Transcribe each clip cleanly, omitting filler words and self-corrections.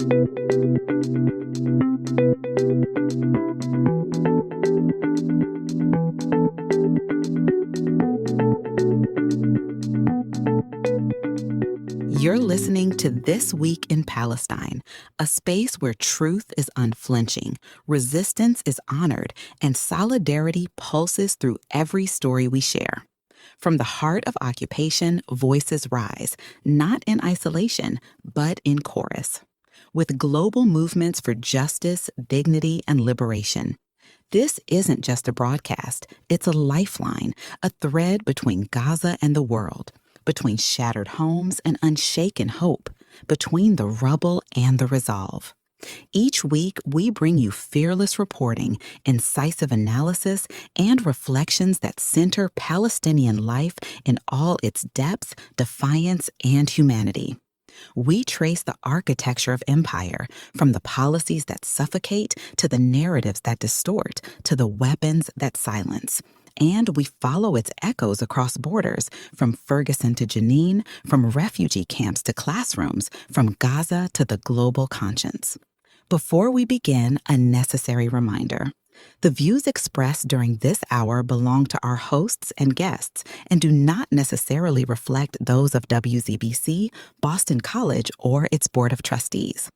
You're listening to This Week in Palestine, a space where truth is unflinching, resistance is honored, and solidarity pulses through every story we share. From the heart of occupation, voices rise, not in isolation, but in chorus. With global movements for justice, dignity, and liberation. This isn't just a broadcast, it's a lifeline, a thread between Gaza and the world. Between shattered homes and unshaken hope, between the rubble and the resolve. Each week, we bring you fearless reporting, incisive analysis, and reflections that center Palestinian life in all its depth, defiance, and humanity. We trace the architecture of empire, from the policies that suffocate to the narratives that distort to the weapons that silence. And we follow its echoes across borders, from Ferguson to Jenin, from refugee camps to classrooms, from Gaza to the global conscience. Before we begin, a necessary reminder. The views expressed during this hour belong to our hosts and guests and do not necessarily reflect those of WZBC, Boston College, or its Board of Trustees.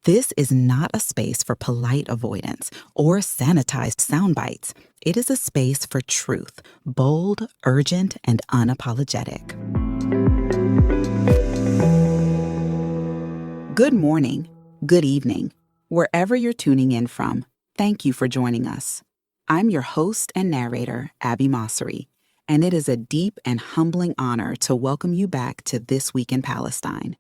This is not a space for polite avoidance or sanitized sound bites. It is a space for truth, bold, urgent, and unapologetic. Good morning, good evening, wherever you're tuning in from. Thank you for joining us. I'm your host and narrator, Abby Mosseri, and it is a deep and humbling honor to welcome you back to This Week in Palestine.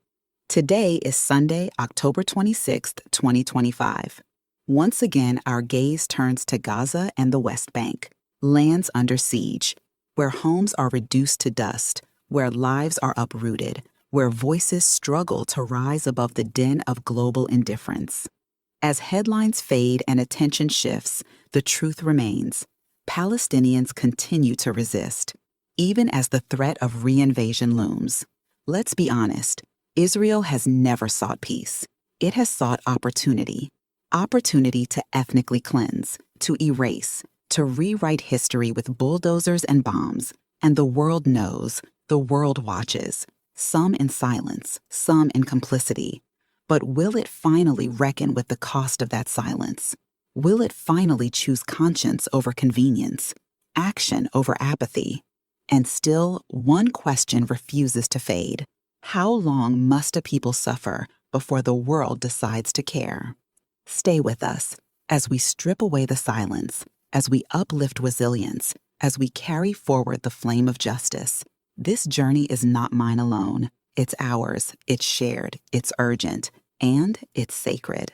Today is Sunday, October 26th, 2025. Once again, our gaze turns to Gaza and the West Bank, lands under siege, where homes are reduced to dust, where lives are uprooted, where voices struggle to rise above the din of global indifference. As headlines fade and attention shifts, the truth remains. Palestinians continue to resist, even as the threat of reinvasion looms. Let's be honest. Israel has never sought peace. It has sought opportunity. Opportunity to ethnically cleanse, to erase, to rewrite history with bulldozers and bombs. And the world knows, the world watches, some in silence, some in complicity. But will it finally reckon with the cost of that silence? Will it finally choose conscience over convenience, action over apathy? And still, one question refuses to fade. How long must a people suffer before the world decides to care? Stay with us as we strip away the silence, as we uplift resilience, as we carry forward the flame of justice. This journey is not mine alone. It's ours, it's shared, it's urgent, and it's sacred.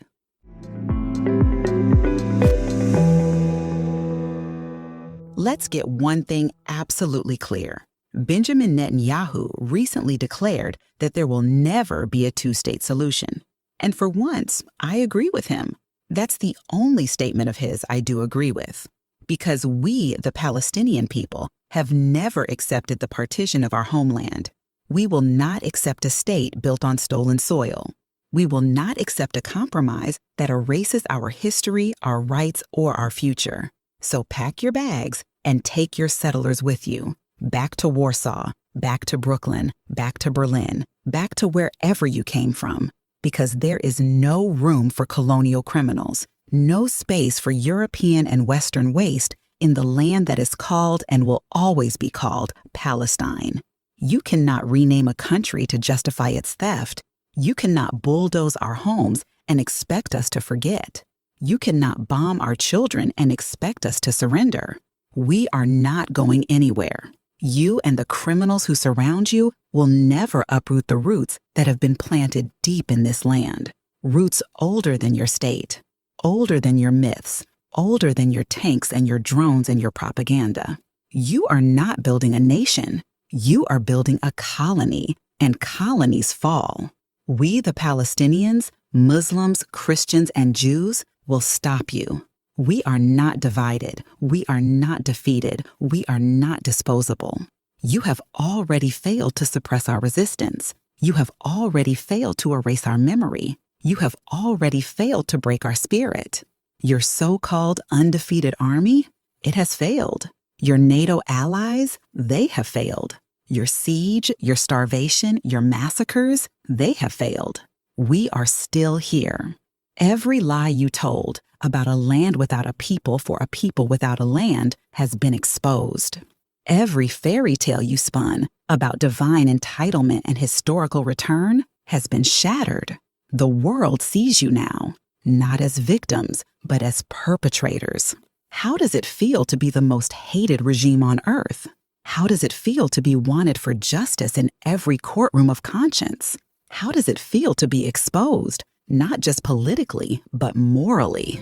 Let's get one thing absolutely clear. Benjamin Netanyahu recently declared that there will never be a two-state solution. And for once, I agree with him. That's the only statement of his I do agree with. Because we, the Palestinian people, have never accepted the partition of our homeland. We will not accept a state built on stolen soil. We will not accept a compromise that erases our history, our rights, or our future. So pack your bags and take your settlers with you. Back to Warsaw, back to Brooklyn, back to Berlin, back to wherever you came from, because there is no room for colonial criminals, no space for European and Western waste in the land that is called and will always be called Palestine. You cannot rename a country to justify its theft. You cannot bulldoze our homes and expect us to forget. You cannot bomb our children and expect us to surrender. We are not going anywhere. You and the criminals who surround you will never uproot the roots that have been planted deep in this land. Roots older than your state, older than your myths, older than your tanks and your drones and your propaganda. You are not building a nation. You are building a colony, and colonies fall. We, the Palestinians, Muslims, Christians, and Jews, will stop you. We are not divided. We are not defeated. We are not disposable. You have already failed to suppress our resistance. You have already failed to erase our memory. You have already failed to break our spirit. Your so-called undefeated army, it has failed. Your NATO allies, they have failed. Your siege, your starvation, your massacres, they have failed. We are still here. Every lie you told about a land without a people for a people without a land has been exposed. Every fairy tale you spun about divine entitlement and historical return has been shattered. The world sees you now, not as victims, but as perpetrators. How does it feel to be the most hated regime on earth? How does it feel to be wanted for justice in every courtroom of conscience? How does it feel to be exposed, not just politically, but morally?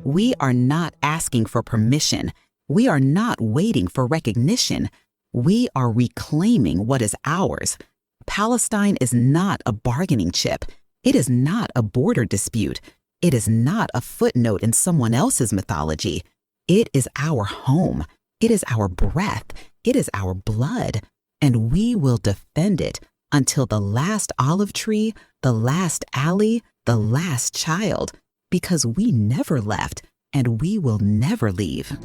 We are not asking for permission. We are not waiting for recognition. We are reclaiming what is ours. Palestine is not a bargaining chip. It is not a border dispute. It is not a footnote in someone else's mythology. It is our home. It is our breath. It is our blood. And we will defend it until the last olive tree, the last alley, the last child, because we never left and we will never leave.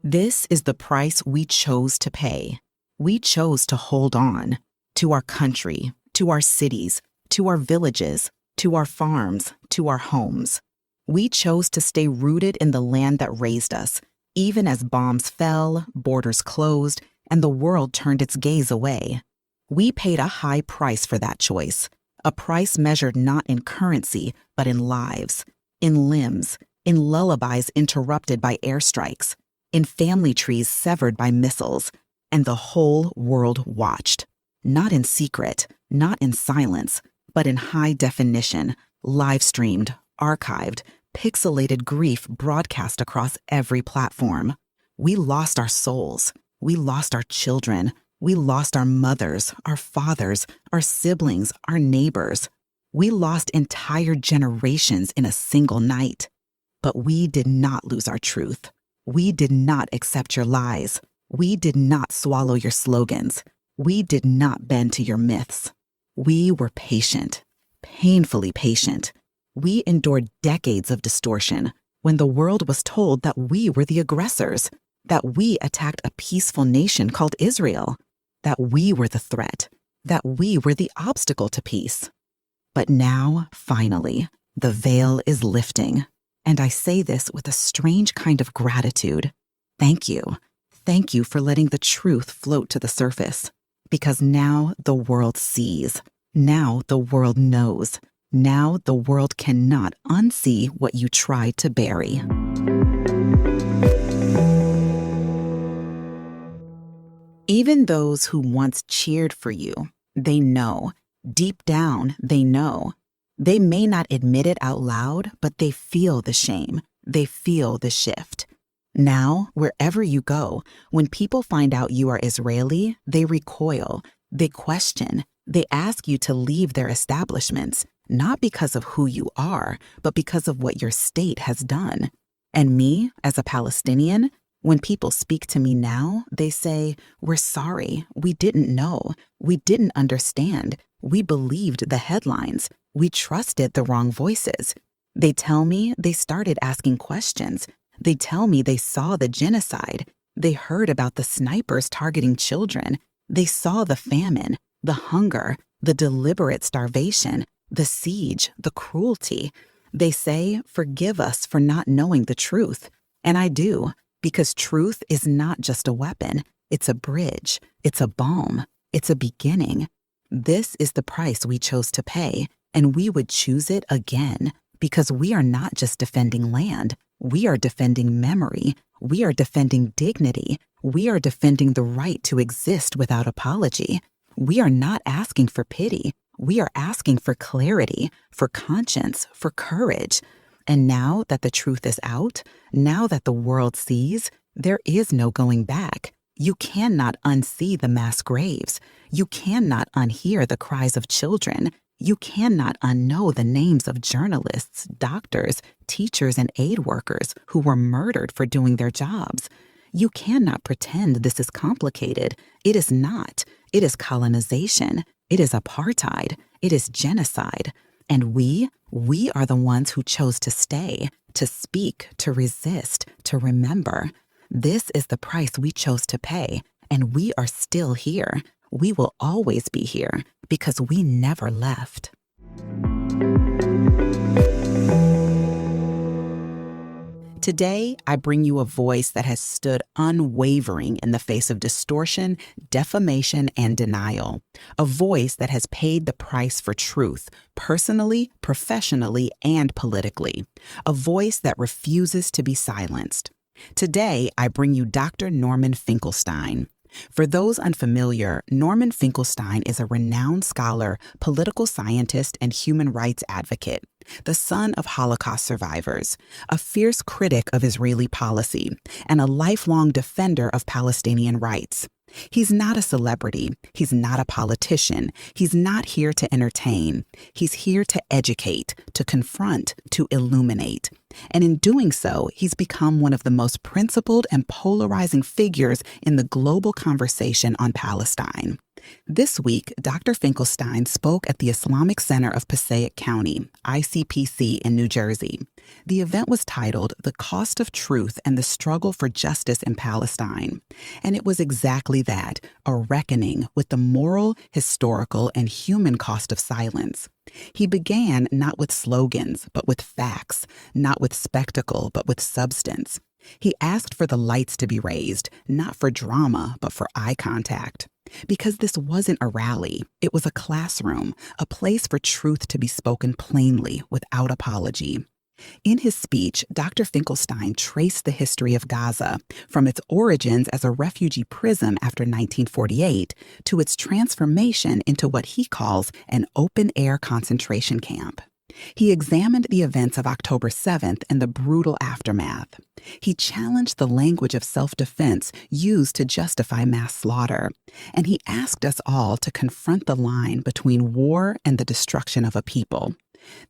This is the price we chose to pay. We chose to hold on to our country, to our cities, to our villages, to our farms, to our homes. We chose to stay rooted in the land that raised us, even as bombs fell, borders closed, and the world turned its gaze away. We paid a high price for that choice, a price measured not in currency, but in lives, in limbs, in lullabies interrupted by airstrikes, in family trees severed by missiles, and the whole world watched, not in secret, not in silence, but in high definition, live-streamed, archived, pixelated grief broadcast across every platform. We lost our souls. We lost our children. We lost our mothers, our fathers, our siblings, our neighbors. We lost entire generations in a single night. But we did not lose our truth. We did not accept your lies. We did not swallow your slogans. We did not bend to your myths. We were patient, painfully patient. We endured decades of distortion when the world was told that we were the aggressors, that we attacked a peaceful nation called Israel, that we were the threat, that we were the obstacle to peace. But now, finally, the veil is lifting, and I say this with a strange kind of gratitude. Thank you. Thank you for letting the truth float to the surface, because now the world sees. Now the world knows. Now the world cannot unsee what you tried to bury. Even those who once cheered for you, they know. Deep down, they know. They may not admit it out loud, but they feel the shame. They feel the shift. Now, wherever you go, when people find out you are Israeli, they recoil, they question, they ask you to leave their establishments, not because of who you are, but because of what your state has done. And me, as a Palestinian, when people speak to me now, they say, "We're sorry, we didn't know, we didn't understand, we believed the headlines, we trusted the wrong voices." They tell me they started asking questions. They tell me they saw the genocide. They heard about the snipers targeting children. They saw the famine, the hunger, the deliberate starvation, the siege, the cruelty. They say, "Forgive us for not knowing the truth." And I do, because truth is not just a weapon. It's a bridge. It's a balm. It's a beginning. This is the price we chose to pay, and we would choose it again, because we are not just defending land. We are defending memory. We are defending dignity. We are defending the right to exist without apology. We are not asking for pity. We are asking for clarity, for conscience, for courage. And now that the truth is out, now that the world sees, there is no going back. You cannot unsee the mass graves. You cannot unhear the cries of children. You cannot unknow the names of journalists, doctors, teachers, and aid workers who were murdered for doing their jobs. You cannot pretend this is complicated. It is not. It is colonization. It is apartheid. It is genocide. And we are the ones who chose to stay, to speak, to resist, to remember. This is the price we chose to pay, and we are still here. We will always be here because we never left. Today, I bring you a voice that has stood unwavering in the face of distortion, defamation, and denial. A voice that has paid the price for truth, personally, professionally, and politically. A voice that refuses to be silenced. Today, I bring you Dr. Norman Finkelstein. For those unfamiliar, Norman Finkelstein is a renowned scholar, political scientist, and human rights advocate, the son of Holocaust survivors, a fierce critic of Israeli policy, and a lifelong defender of Palestinian rights. He's not a celebrity. He's not a politician. He's not here to entertain. He's here to educate, to confront, to illuminate. And in doing so, he's become one of the most principled and polarizing figures in the global conversation on Palestine. This week, Dr. Finkelstein spoke at the Islamic Center of Passaic County, ICPC, in New Jersey. The event was titled The Cost of Truth and the Struggle for Justice in Palestine. And it was exactly that, a reckoning with the moral, historical, and human cost of silence. He began not with slogans, but with facts, not with spectacle, but with substance. He asked for the lights to be raised, not for drama, but for eye contact. Because this wasn't a rally, it was a classroom, a place for truth to be spoken plainly, without apology. In his speech, Dr. Finkelstein traced the history of Gaza from its origins as a refugee prison after 1948 to its transformation into what he calls an open-air concentration camp. He examined the events of October 7th and the brutal aftermath. He challenged the language of self-defense used to justify mass slaughter, and he asked us all to confront the line between war and the destruction of a people.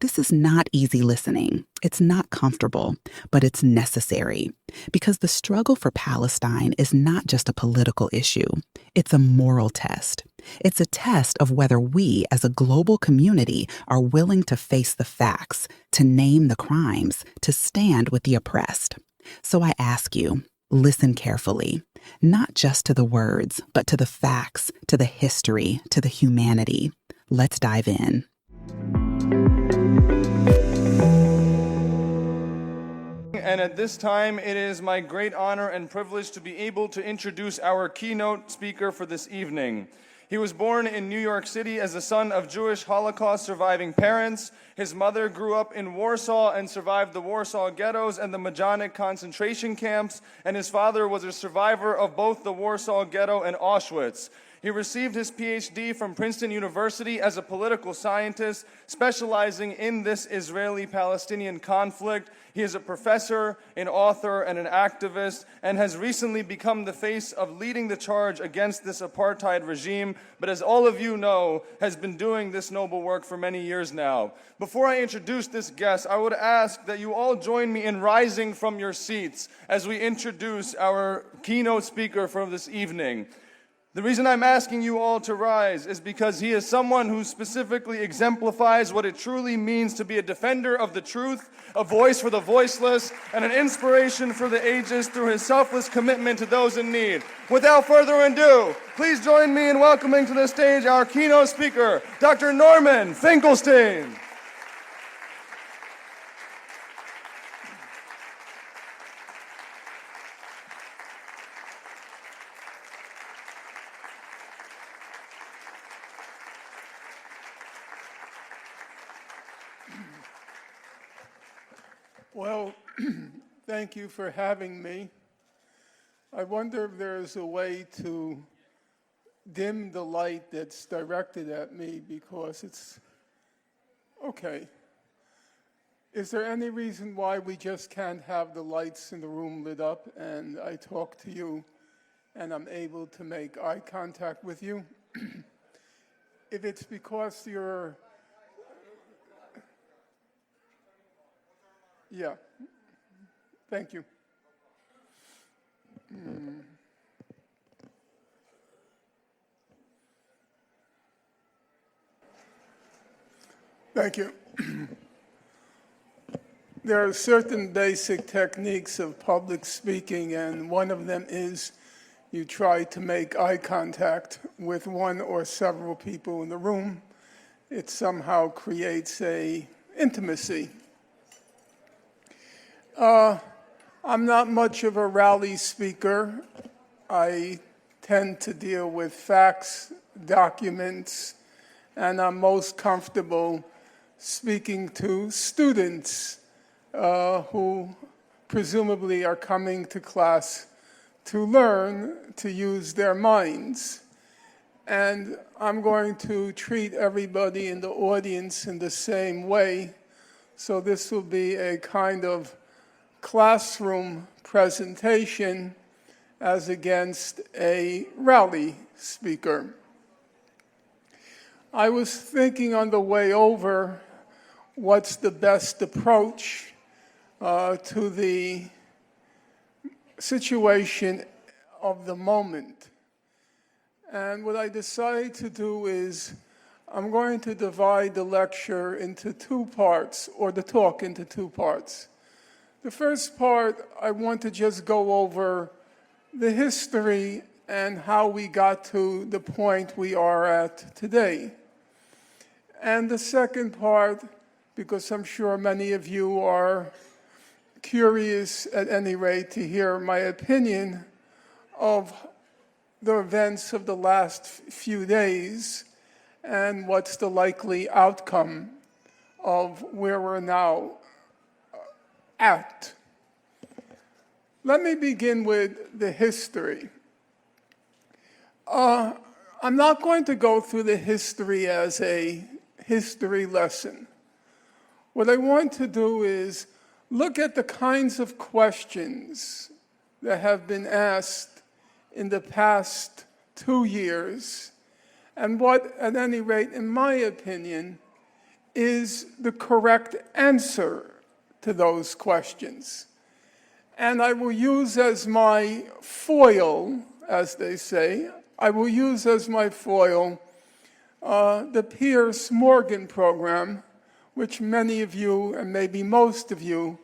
This is not easy listening. It's not comfortable, but it's necessary because the struggle for Palestine is not just a political issue. It's a moral test. It's a test of whether we as a global community are willing to face the facts, to name the crimes, to stand with the oppressed. So I ask you, listen carefully, not just to the words, but to the facts, to the history, to the humanity. Let's dive in. And at this time, it is my great honor and privilege to be able to introduce our keynote speaker for this evening. He was born in New York City as the son of Jewish Holocaust surviving parents. His mother grew up in Warsaw and survived the Warsaw ghettos and the Majdanek concentration camps, and his father was a survivor of both the Warsaw ghetto and Auschwitz. He received his PhD from Princeton University as a political scientist, specializing in this Israeli-Palestinian conflict. He is a professor, an author, and an activist, and has recently become the face of leading the charge against this apartheid regime, but as all of you know, has been doing this noble work for many years now. Before I introduce this guest, I would ask that you all join me in rising from your seats as we introduce our keynote speaker for this evening. The reason I'm asking you all to rise is because he is someone who specifically exemplifies what it truly means to be a defender of the truth, a voice for the voiceless, and an inspiration for the ages through his selfless commitment to those in need. Without further ado, please join me in welcoming to the stage our keynote speaker, Dr. Norman Finkelstein. Well, thank you for having me. I wonder if there's a way to dim the light that's directed at me because it's okay. Is there any reason why we just can't have the lights in the room lit up and I talk to you and I'm able to make eye contact with you? If it's because you're Yeah, thank you. Thank you. There are certain basic techniques of public speaking, and one of them is you try to make eye contact with one or several people in the room. It somehow creates a intimacy. I'm not much of a rally speaker. I tend to deal with facts, documents, and I'm most comfortable speaking to students who presumably are coming to class to learn to use their minds. And I'm going to treat everybody in the audience in the same way. So this will be a kind of classroom presentation as against a rally speaker. I was thinking on the way over what's the best approach to the situation of the moment. And what I decided to do is I'm going to divide the lecture into two parts, or the talk into two parts. The first part, I want to just go over the history and how we got to the point we are at today. And the second part, because I'm sure many of you are curious at any rate to hear my opinion of the events of the last few days and what's the likely outcome of where we're now at. Let me begin with the history. I'm not going to go through the history as a history lesson. What I want to do is look at the kinds of questions that have been asked in the past 2 years, and what, at any rate, in my opinion, is the correct answer to those questions. And I will use as my foil, as they say, I will use as my foil the Pierce-Morgan program, which many of you, and maybe most of you,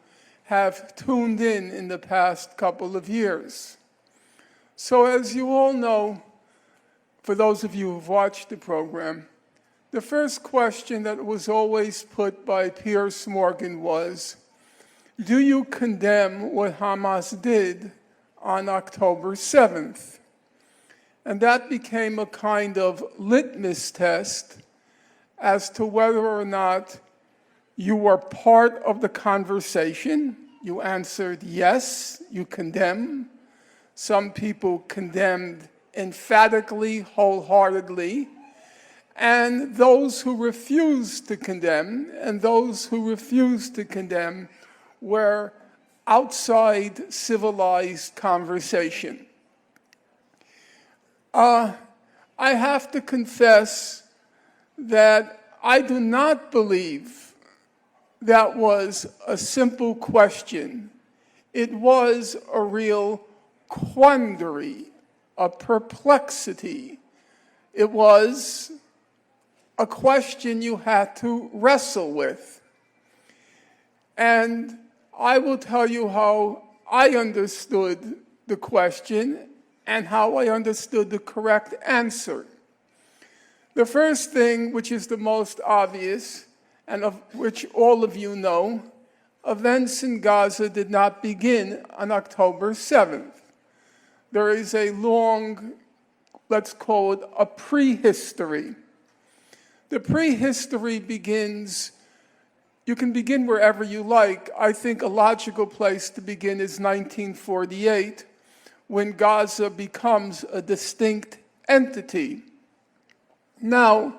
have tuned in the past couple of years. So as you all know, for those of you who've watched the program, the first question that was always put by Pierce-Morgan was, do you condemn what Hamas did on October 7th? And that became a kind of litmus test as to whether or not you were part of the conversation. You answered yes, you condemn. Some people condemned emphatically, wholeheartedly. And those who refused to condemn, were outside civilized conversation. I have to confess that I do not believe that was a simple question. It was a real quandary, a perplexity. It was a question you had to wrestle with. And I will tell you how I understood the question and how I understood the correct answer. The first thing, which is the most obvious, and of which all of you know, events in Gaza did not begin on October 7th. There is a long, let's call it a prehistory. The prehistory begins, you can begin wherever you like. I think a logical place to begin is 1948, when Gaza becomes a distinct entity. Now,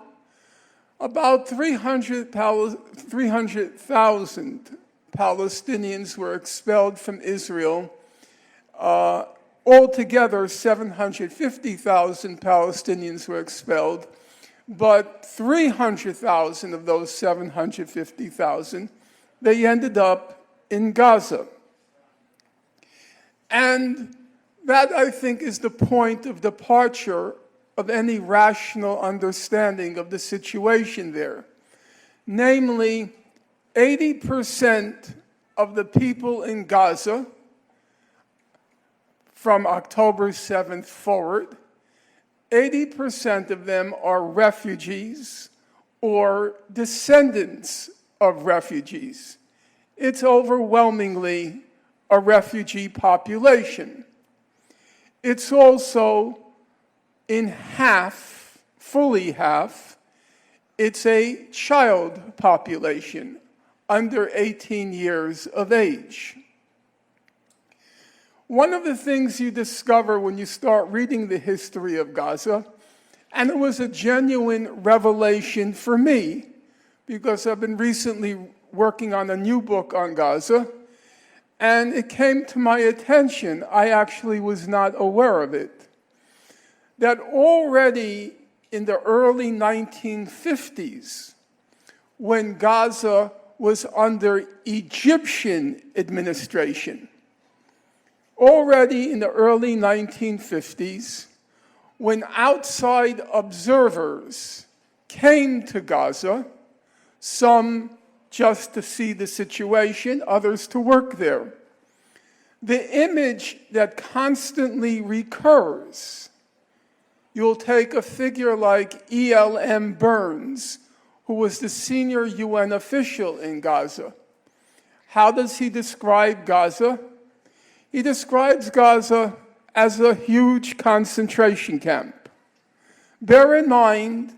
about 300,000 Palestinians were expelled from Israel. Altogether, 750,000 Palestinians were expelled, but 300,000 of those 750,000, they ended up in Gaza. And That, I think, is the point of departure of any rational understanding of the situation there. Namely, 80% of the people in Gaza, from October 7th forward, 80% of them are refugees or descendants of refugees. It's overwhelmingly a refugee population. It's also in half, fully half, it's a child population under 18 years of age. One of the things you discover when you start reading the history of Gaza, and it was a genuine revelation for me, because I've been recently working on a new book on Gaza, and it came to my attention, I actually was not aware of it, that already in the early 1950s, when Gaza was under Egyptian administration, already in the early 1950s, when outside observers came to Gaza, some just to see the situation, others to work there, the image that constantly recurs, you'll take a figure like E.L.M. Burns, who was the senior UN official in Gaza. How does he describe Gaza? He describes Gaza as a huge concentration camp. Bear in mind,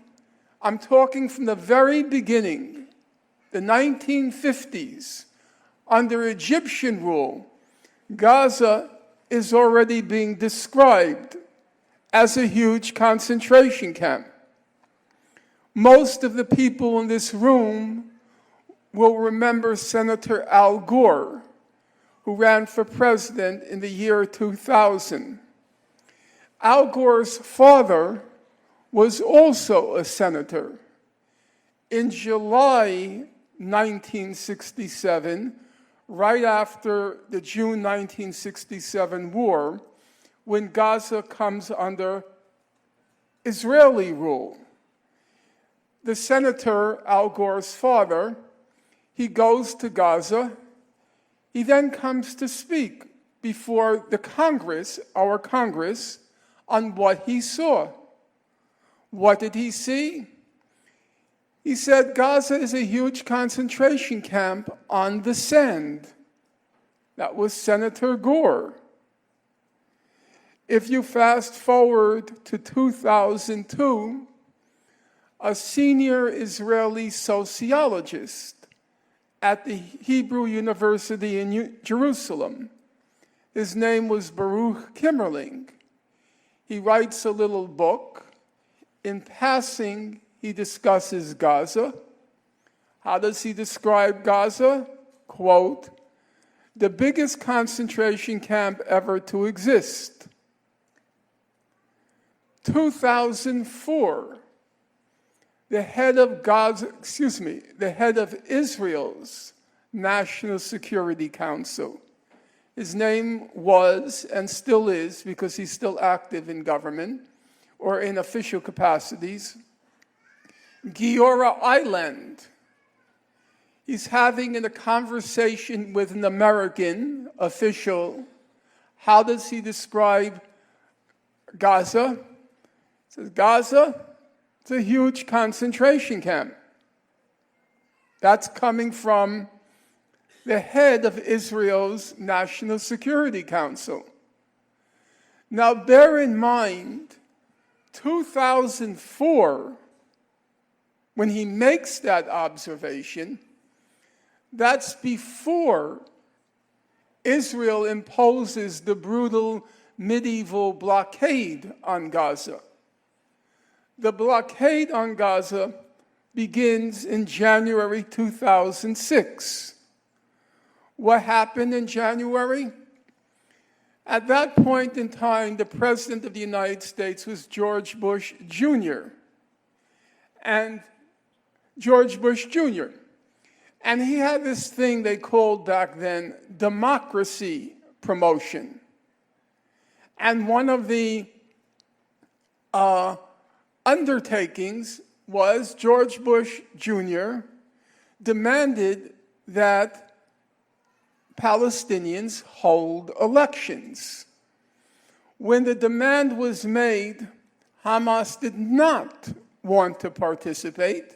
I'm talking from the very beginning, the 1950s, under Egyptian rule, Gaza is already being described as a huge concentration camp. Most of the people in this room will remember Senator Al Gore, who ran for president in the year 2000. Al Gore's father was also a senator. In July 1967, right after the June 1967 war, when Gaza comes under Israeli rule, the senator, Al Gore's father, he goes to Gaza. He then comes to speak before the Congress, our Congress, on what he saw. What did he see? He said Gaza is a huge concentration camp on the sand. That was Senator Gore. If you fast forward to 2002, a senior Israeli sociologist at the Hebrew University in Jerusalem, his name was Baruch Kimmerling. He writes a little book. In passing, he discusses Gaza. How does he describe Gaza? Quote, the biggest concentration camp ever to exist. 2004, the head of Israel's National Security Council. His name was, and still is, because he's still active in government or in official capacities, Giora Island. He's having a conversation with an American official. How does he describe Gaza? He says, Gaza, it's a huge concentration camp. That's coming from the head of Israel's National Security Council. Now, bear in mind, 2004, when he makes that observation, that's before Israel imposes the brutal medieval blockade on Gaza. The blockade on Gaza begins in January 2006. What happened in January? At that point in time, the President of the United States was George Bush Jr. And he had this thing they called back then democracy promotion. And one of the undertakings was George Bush Jr. demanded that Palestinians hold elections. When the demand was made, Hamas did not want to participate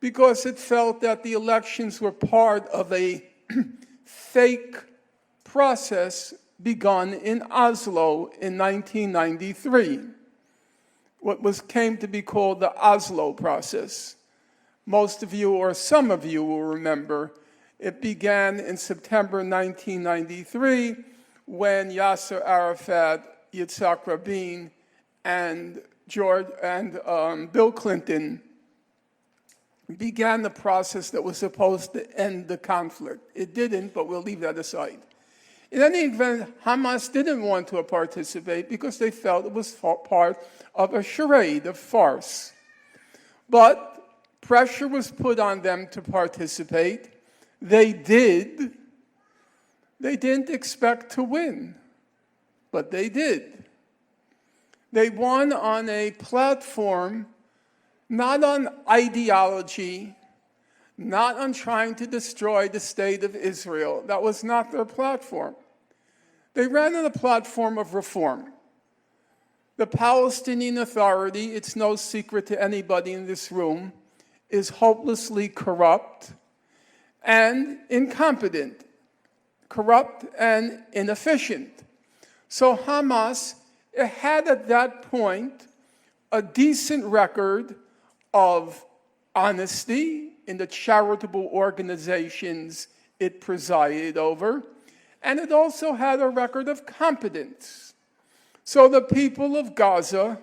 because it felt that the elections were part of a fake process begun in Oslo in 1993, what came to be called the Oslo process. Most of you, or some of you, will remember it began in September 1993 when Yasser Arafat, Yitzhak Rabin, and Bill Clinton began the process that was supposed to end the conflict. It didn't, but we'll leave that aside. In any event, Hamas didn't want to participate because they felt it was part of a charade, a farce. But pressure was put on them to participate. They did. They didn't expect to win, but they did. They won on a platform not on ideology, not on trying to destroy the state of Israel. That was not their platform. They ran on a platform of reform. The Palestinian Authority, it's no secret to anybody in this room, is hopelessly corrupt and incompetent, corrupt and inefficient. So Hamas had at that point a decent record of honesty in the charitable organizations it presided over, and it also had a record of competence. So the people of Gaza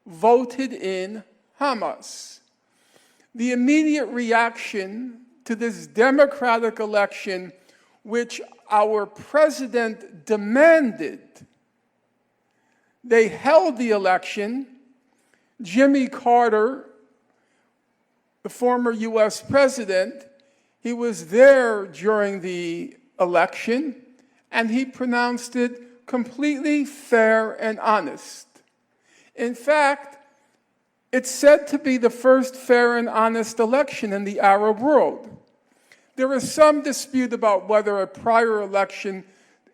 voted in Hamas. The immediate reaction to this democratic election, which our president demanded, they held the election. Jimmy Carter, the former US president, he was there during the election, and he pronounced it completely fair and honest. In fact, it's said to be the first fair and honest election in the Arab world. There is some dispute about whether a prior election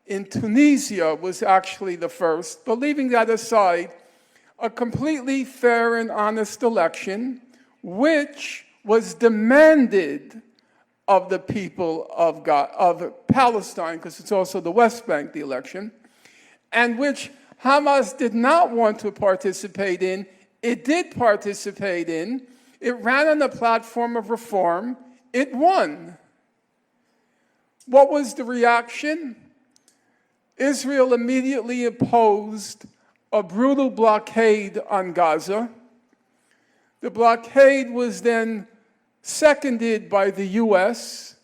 in Tunisia was actually the first, but leaving that aside, a completely fair and honest election, which was demanded of the people of Palestine, because it's also the West Bank, the election, and which Hamas did not want to participate in. It did participate in. It ran on the platform of reform. It won. What was the reaction? Israel immediately opposed a brutal blockade on Gaza. The blockade was then seconded by the US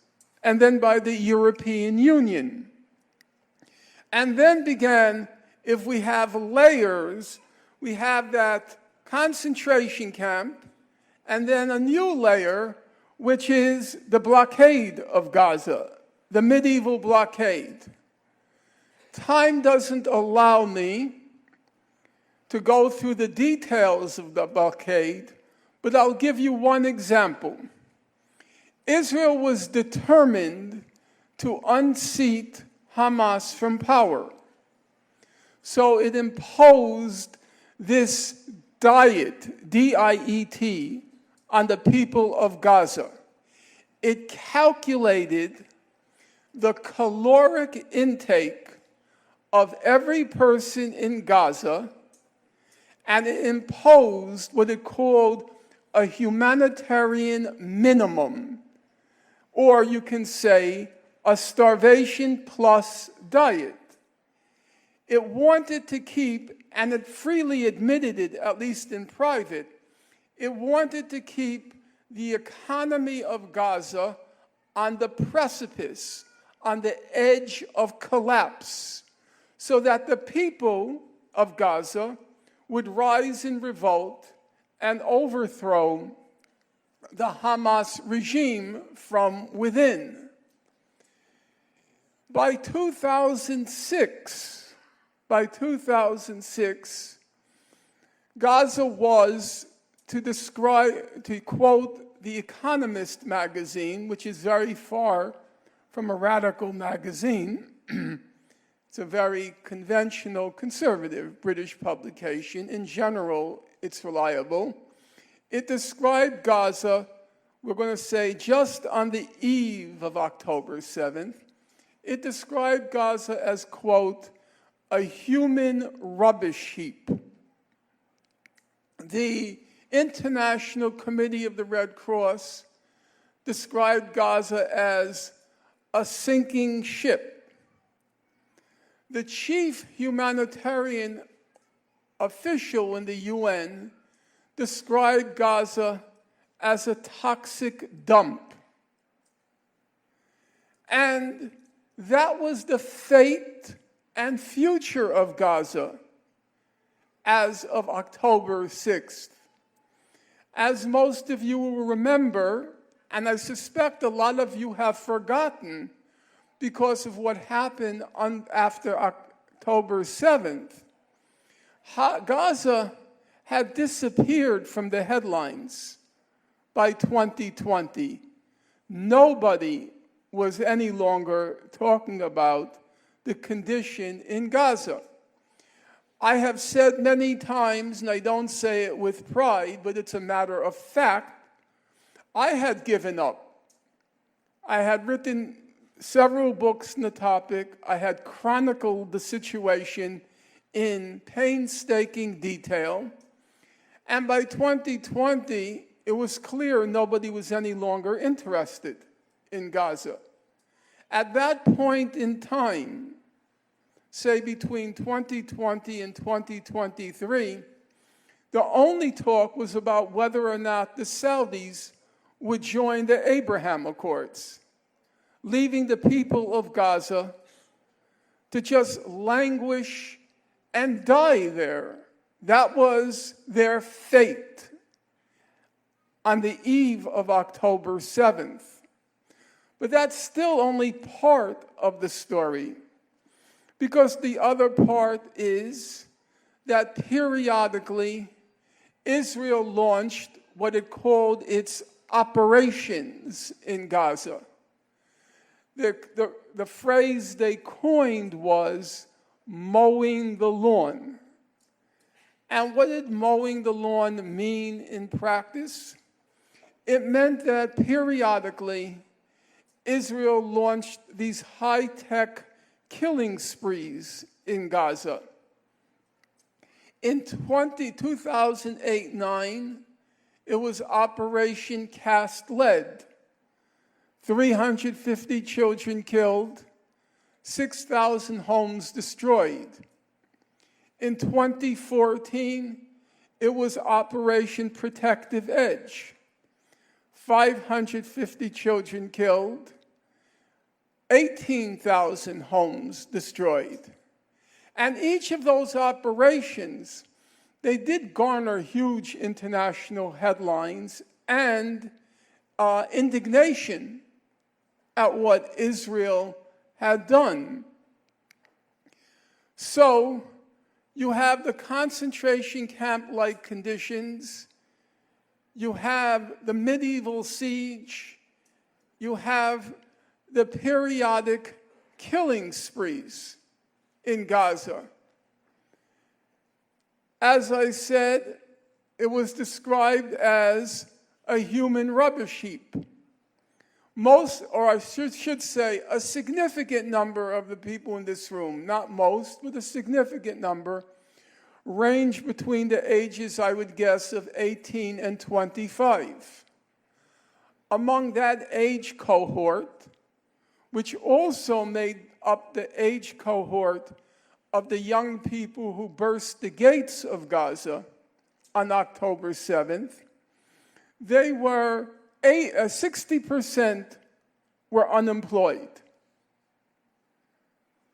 and then by the European Union. And then began, if we have layers, we have that concentration camp, and then a new layer, which is the blockade of Gaza, the medieval blockade. Time doesn't allow me to go through the details of the blockade, but I'll give you one example. Israel was determined to unseat Hamas from power. So it imposed this diet, D-I-E-T, on the people of Gaza. It calculated the caloric intake of every person in Gaza, and it imposed what it called a humanitarian minimum, or you can say a starvation plus diet. It wanted to keep, and it freely admitted it, at least in private, it wanted to keep the economy of Gaza on the precipice, on the edge of collapse, so that the people of Gaza would rise in revolt and overthrow the Hamas regime from within. By 2006, by 2006, Gaza was, to quote The Economist magazine, which is very far from a radical magazine. It's a very conventional, conservative British publication. In general, it's reliable. It described Gaza, we're going to say, just on the eve of October 7th. It described Gaza as, quote, a human rubbish heap. The International Committee of the Red Cross described Gaza as a sinking ship. The chief humanitarian official in the UN described Gaza as a toxic dump. And that was the fate and future of Gaza as of October 6th. As most of you will remember, and I suspect a lot of you have forgotten because of what happened after October 7th, Gaza had disappeared from the headlines by 2020. Nobody was any longer talking about the condition in Gaza. I have said many times, and I don't say it with pride, but it's a matter of fact, I had given up. I had written several books on the topic. I had chronicled the situation in painstaking detail. And by 2020, it was clear nobody was any longer interested in Gaza. At that point in time, say between 2020 and 2023, the only talk was about whether or not the Saudis would join the Abraham Accords, leaving the people of Gaza to just languish and die there. That was their fate on the eve of October 7th. But that's still only part of the story, because the other part is that periodically Israel launched what it called its operations in Gaza. The phrase they coined was mowing the lawn. And what did mowing the lawn mean in practice? It meant that periodically Israel launched these high-tech killing sprees in Gaza. In 2008-9, it was Operation Cast Lead. 350 children killed, 6,000 homes destroyed. In 2014, it was Operation Protective Edge. 550 children killed, 18,000 homes destroyed. And each of those operations, they did garner huge international headlines and indignation at what Israel had done. So you have the concentration camp-like conditions, you have the medieval siege, you have the periodic killing sprees in Gaza. As I said, it was described as a human rubbish heap. Most, or I should say, a significant number of the people in this room, not most, but a significant number, range between the ages, I would guess, of 18 and 25. Among that age cohort, which also made up the age cohort of the young people who burst the gates of Gaza on October 7th, they were 60% were unemployed.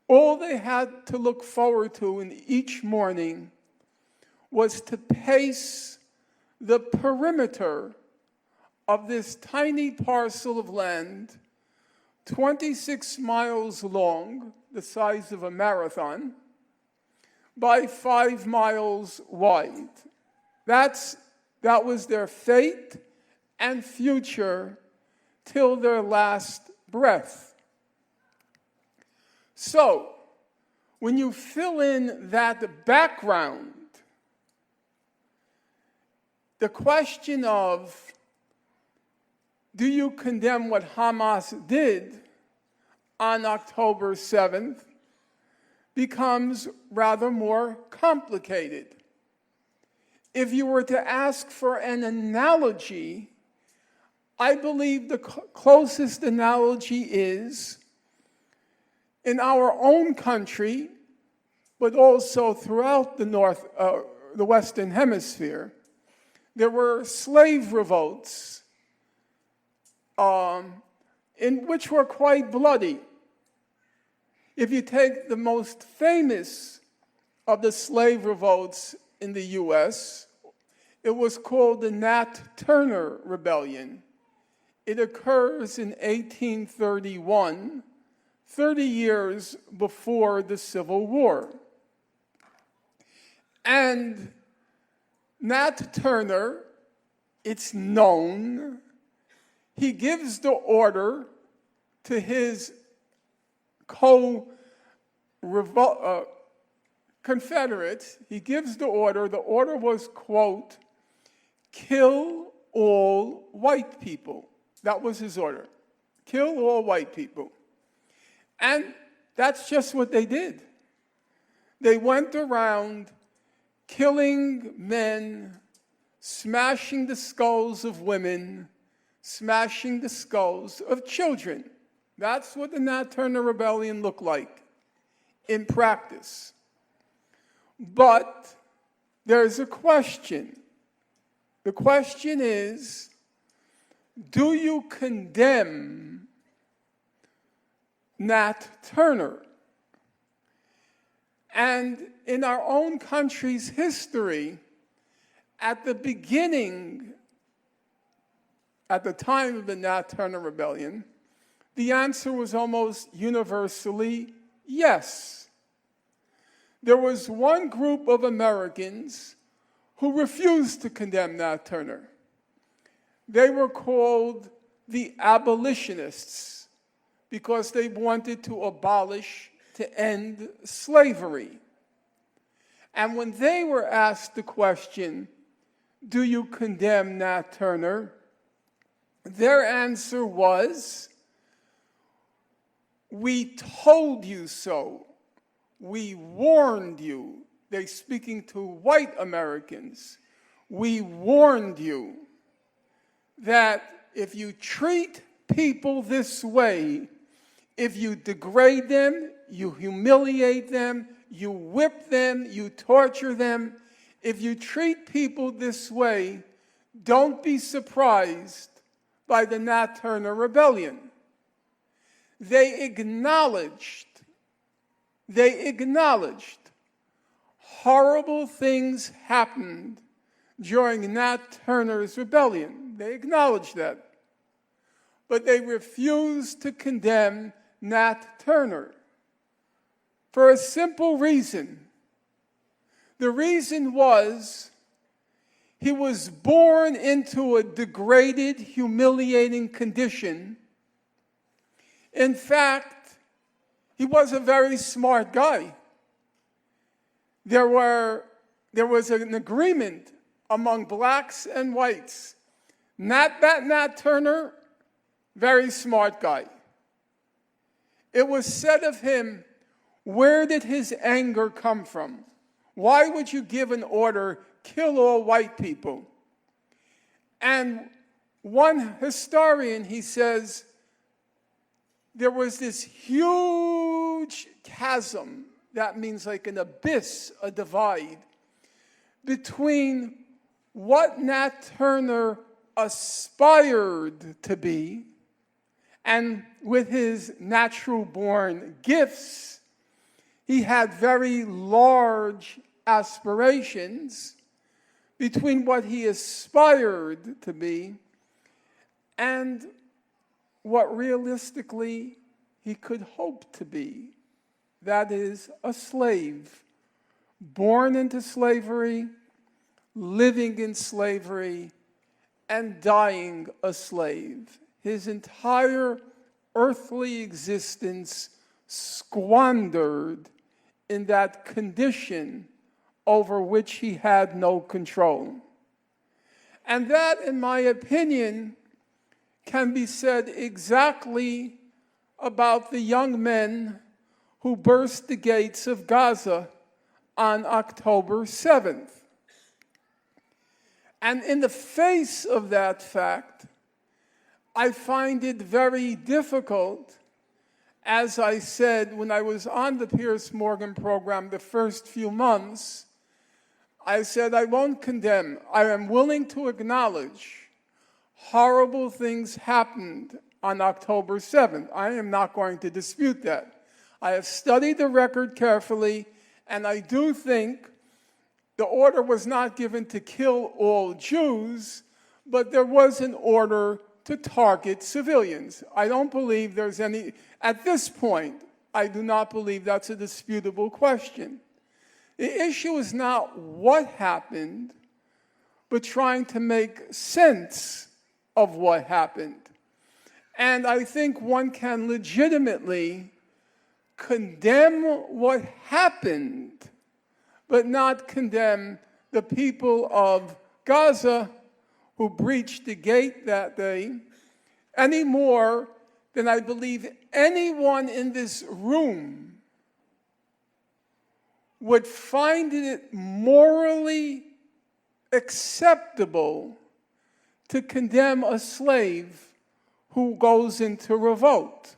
All they had to look forward to in each morning was to pace the perimeter of this tiny parcel of land, 26 miles long, the size of a marathon, by 5 miles wide. That was their fate and future till their last breath. So, when you fill in that background, the question of, do you condemn what Hamas did on October 7th, becomes rather more complicated. If you were to ask for an analogy, I believe the closest analogy is in our own country, but also throughout the Western Hemisphere, there were slave revolts in which were quite bloody. If you take the most famous of the slave revolts in the U.S., it was called the Nat Turner Rebellion. It occurs in 1831, 30 years before the Civil War. And Nat Turner, it's known, he gives the order to his Confederates. He gives the order. The order was, quote, kill all white people. That was his order. Kill all white people. And that's just what they did. They went around killing men, smashing the skulls of women, smashing the skulls of children. That's what the Nat Turner Rebellion looked like in practice. But there's a question. The question is, do you condemn Nat Turner? And in our own country's history, at the beginning, at the time of the Nat Turner Rebellion, the answer was almost universally yes. There was one group of Americans who refused to condemn Nat Turner. They were called the abolitionists because they wanted to abolish, to end slavery. And when they were asked the question, do you condemn Nat Turner? Their answer was, we told you so. We warned you. They're speaking to white Americans. We warned you that if you treat people this way, if you degrade them, you humiliate them, you whip them, you torture them, if you treat people this way, don't be surprised by the Nat Turner Rebellion. They acknowledged horrible things happened during Nat Turner's rebellion. They acknowledged that. But they refused to condemn Nat Turner for a simple reason. The reason was he was born into a degraded, humiliating condition. In fact, he was a very smart guy. There was an agreement among blacks and whites. Nat Turner, very smart guy. It was said of him, where did his anger come from? Why would you give an order, kill all white people? And one historian, he says, there was this huge chasm, that means like an abyss, a divide, between what Nat Turner aspired to be, and with his natural-born gifts, he had very large aspirations, between what he aspired to be and what realistically he could hope to be, that is, a slave born into slavery, living in slavery, and dying a slave. His entire earthly existence squandered in that condition over which he had no control. And that, in my opinion, can be said exactly about the young men who burst the gates of Gaza on October 7th. And in the face of that fact, I find it very difficult, as I said when I was on the Pierce Morgan program the first few months, I said I won't condemn. I am willing to acknowledge horrible things happened on October 7th. I am not going to dispute that. I have studied the record carefully, and I do think the order was not given to kill all Jews, but there was an order to target civilians. I don't believe there's any, at this point, I do not believe that's a disputable question. The issue is not what happened, but trying to make sense of what happened. And I think one can legitimately condemn what happened, but not condemn the people of Gaza who breached the gate that day any more than I believe anyone in this room would find it morally acceptable to condemn a slave who goes into revolt.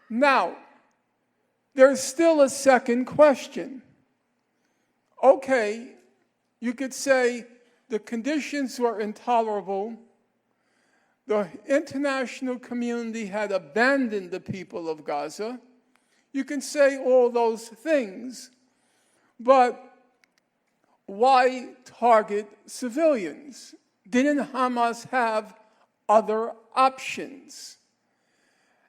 Now, there's still a second question. Okay, you could say the conditions were intolerable. The international community had abandoned the people of Gaza. You can say all those things, but why target civilians? Didn't Hamas have other options?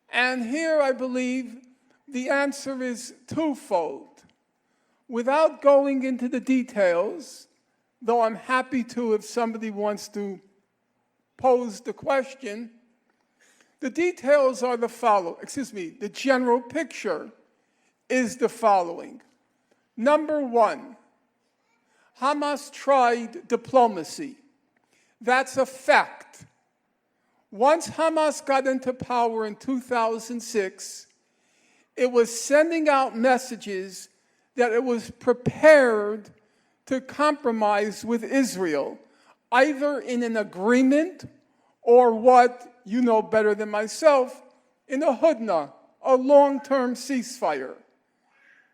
And here I believe the answer is twofold. Without going into the details, though I'm happy to if somebody wants to pose the question, the details are the the general picture is the following. Number one, Hamas tried diplomacy. That's a fact. Once Hamas got into power in 2006, it was sending out messages that it was prepared to compromise with Israel, either in an agreement or what you know better than myself, in a hudna, a long-term ceasefire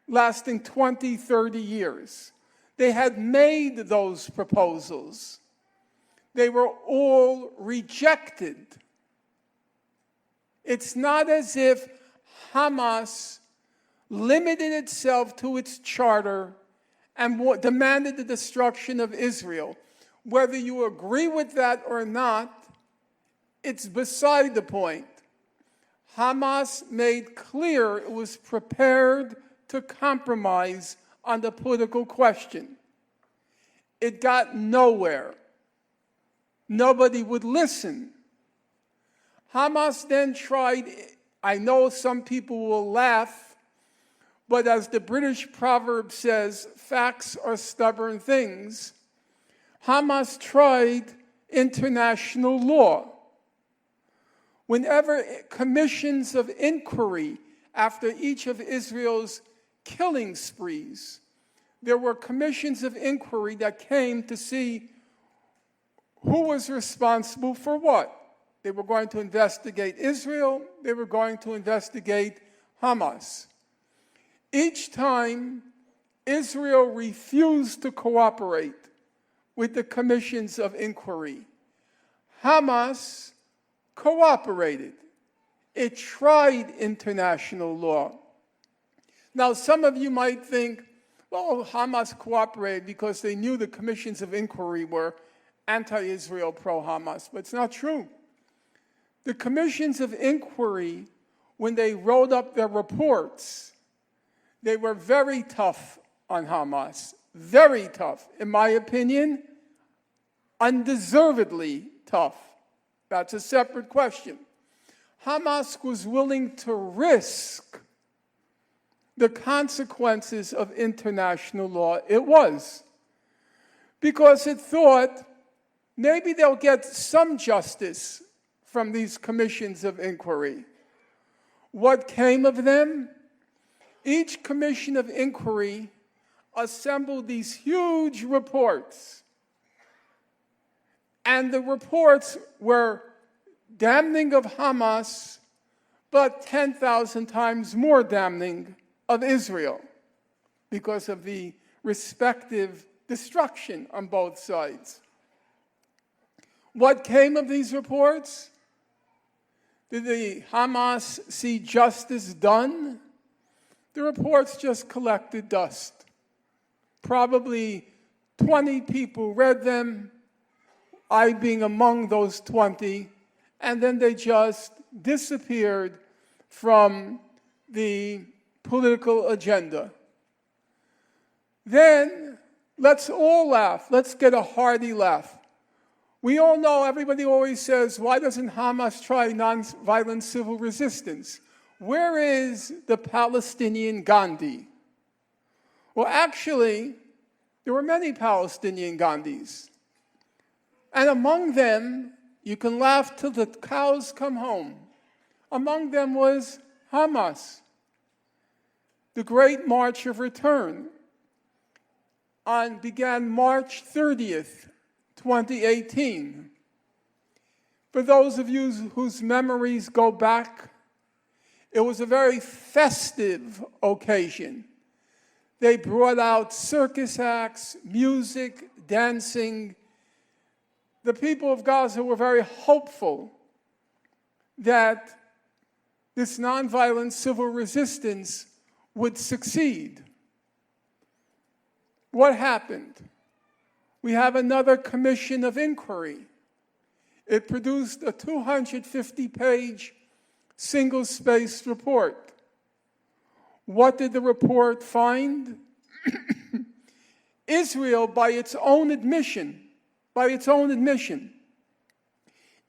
lasting 20, 30 years. They had made those proposals. They were all rejected. It's not as if Hamas limited itself to its charter and demanded the destruction of Israel. Whether you agree with that or not, it's beside the point. Hamas made clear it was prepared to compromise on the political question. It got nowhere. Nobody would listen. Hamas then tried, I know some people will laugh, but as the British proverb says, facts are stubborn things. Hamas tried international law. Whenever commissions of inquiry after each of Israel's killing sprees, there were commissions of inquiry that came to see who was responsible for what. They were going to investigate Israel. They were going to investigate Hamas. Each time, Israel refused to cooperate with the commissions of inquiry. Hamas cooperated. It tried international law. Now, some of you might think, well, Hamas cooperated because they knew the commissions of inquiry were anti-Israel, pro-Hamas, but it's not true. The commissions of inquiry, when they wrote up their reports, they were very tough on Hamas. Very tough. In my opinion, undeservedly tough. That's a separate question. Hamas was willing to risk the consequences of international law. It was. Because it thought maybe they'll get some justice from these commissions of inquiry. What came of them? Each commission of inquiry assembled these huge reports. And the reports were damning of Hamas, but 10,000 times more damning of Israel because of the respective destruction on both sides. What came of these reports? Did the Hamas see justice done? The reports just collected dust. Probably 20 people read them, I being among those 20, and then they just disappeared from the political agenda. Then, let's all laugh. Let's get a hearty laugh. We all know, everybody always says, why doesn't Hamas try nonviolent civil resistance? Where is the Palestinian Gandhi? Well, actually, there were many Palestinian Gandhis. And among them, you can laugh till the cows come home. Among them was Hamas. The Great March of Return began March 30th, 2018. For those of you whose memories go back, it was a very festive occasion. They brought out circus acts, music, dancing. The people of Gaza were very hopeful that this nonviolent civil resistance would succeed. What happened? We have another commission of inquiry. It produced a 250-page single-spaced report. What did the report find? Israel, by its own admission,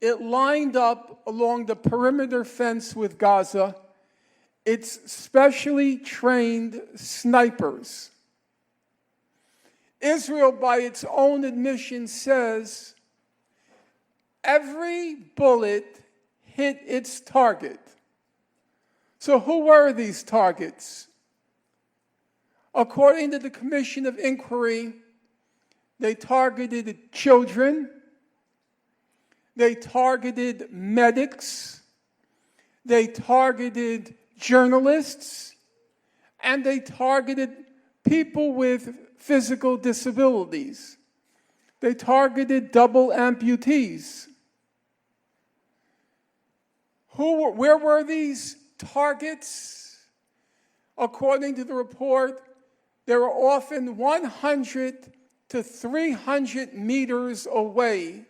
it lined up along the perimeter fence with Gaza its specially trained snipers. Israel, by its own admission, says every bullet hit its target. So who were these targets? According to the Commission of Inquiry, they targeted children, they targeted medics, they targeted journalists, and they targeted people with physical disabilities. They targeted double amputees. Where were these targets? According to the report, they were often 100 to 300 meters away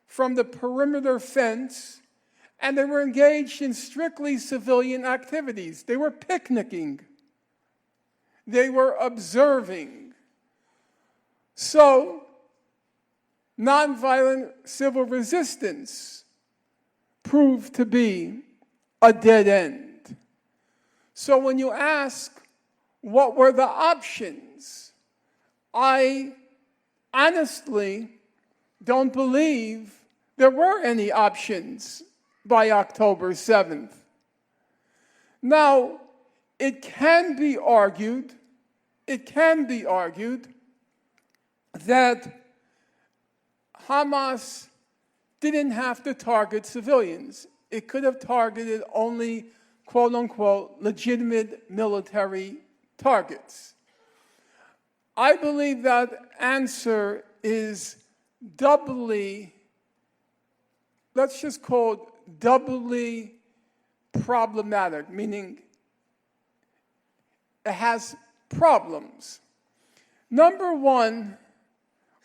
from the perimeter fence, and they were engaged in strictly civilian activities. They were picnicking. They were observing. So, nonviolent civil resistance proved to be a dead end. So when you ask, what were the options? I honestly don't believe there were any options by October 7th. Now, it can be argued that Hamas didn't have to target civilians. It could have targeted only, quote unquote, legitimate military targets. I believe that answer is doubly, let's just call it doubly problematic, meaning it has problems. Number one,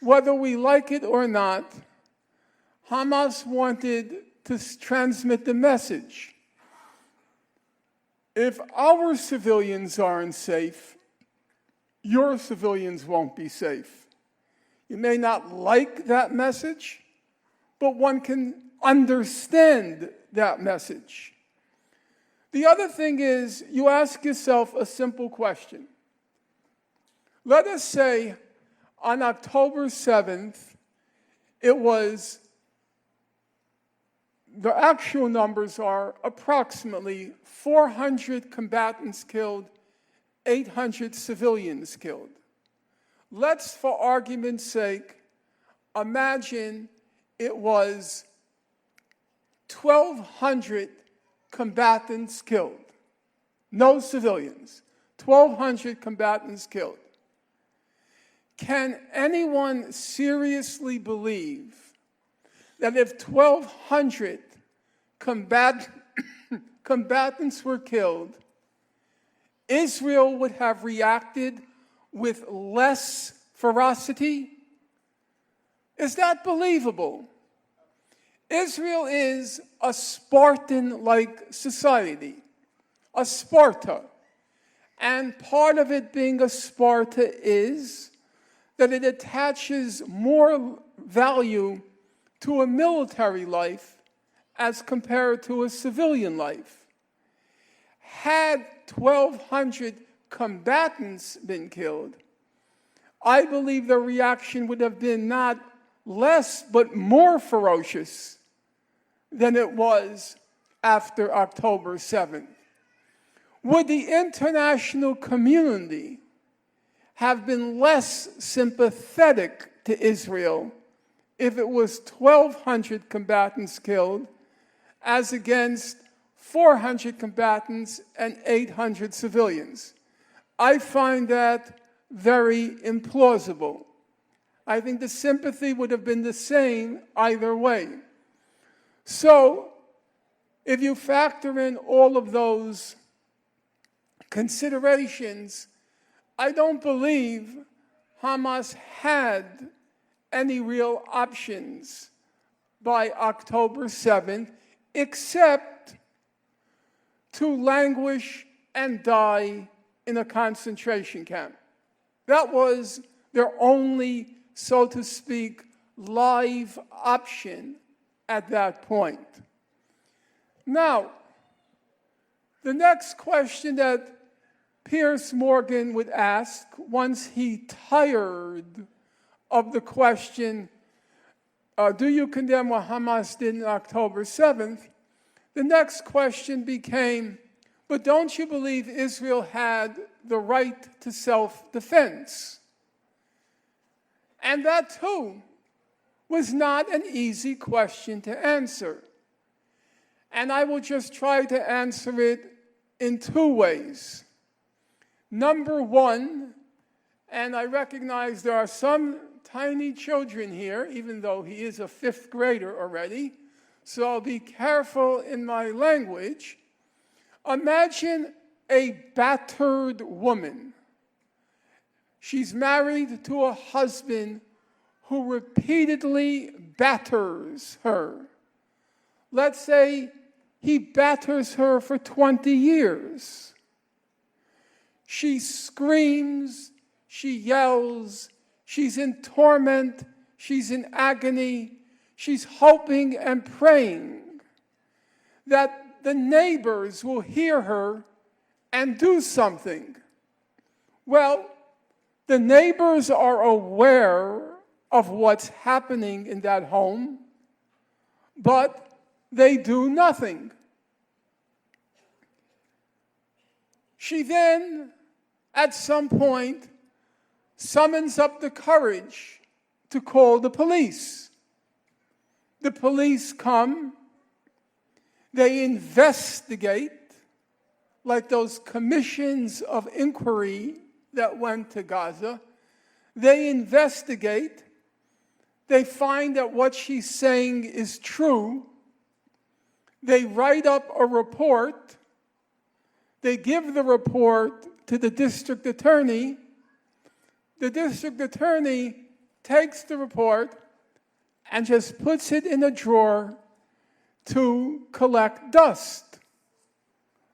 whether we like it or not, Hamas wanted to transmit the message. If our civilians aren't safe, your civilians won't be safe. You may not like that message, but one can understand that message. The other thing is, you ask yourself a simple question. Let us say on October 7th, the actual numbers are approximately 400 combatants killed, 800 civilians killed. Let's, for argument's sake, imagine it was 1,200 combatants killed. No civilians. 1,200 combatants killed. Can anyone seriously believe that if 1,200 combatants were killed, Israel would have reacted with less ferocity? Is that believable? Israel is a Spartan-like society, a Sparta. And part of it being a Sparta is that it attaches more value to a military life as compared to a civilian life. Had 1,200 combatants been killed, I believe the reaction would have been not less but more ferocious than it was after October 7th. Would the international community have been less sympathetic to Israel if it was 1,200 combatants killed as against 400 combatants and 800 civilians? I find that very implausible. I think the sympathy would have been the same either way. So, if you factor in all of those considerations, I don't believe Hamas had any real options by October 7th, except to languish and die in a concentration camp. That was their only, so to speak, live option at that point. Now, the next question that Piers Morgan would ask once he tired of the question, do you condemn what Hamas did on October 7th? The next question became, but don't you believe Israel had the right to self-defense? And that, too, was not an easy question to answer. And I will just try to answer it in two ways. Number one, and I recognize there are some tiny children here, even though he is a fifth grader already, so I'll be careful in my language. Imagine a battered woman. She's married to a husband who repeatedly batters her. Let's say he batters her for 20 years. She screams, she yells, she's in torment, she's in agony, she's hoping and praying that the neighbors will hear her and do something. Well, the neighbors are aware of what's happening in that home, but they do nothing. She then, at some point, summons up the courage to call the police. The police come, they investigate, like those commissions of inquiry that went to Gaza. They investigate, they find that what she's saying is true, they write up a report, they give the report to the district attorney. The district attorney takes the report and just puts it in a drawer to collect dust,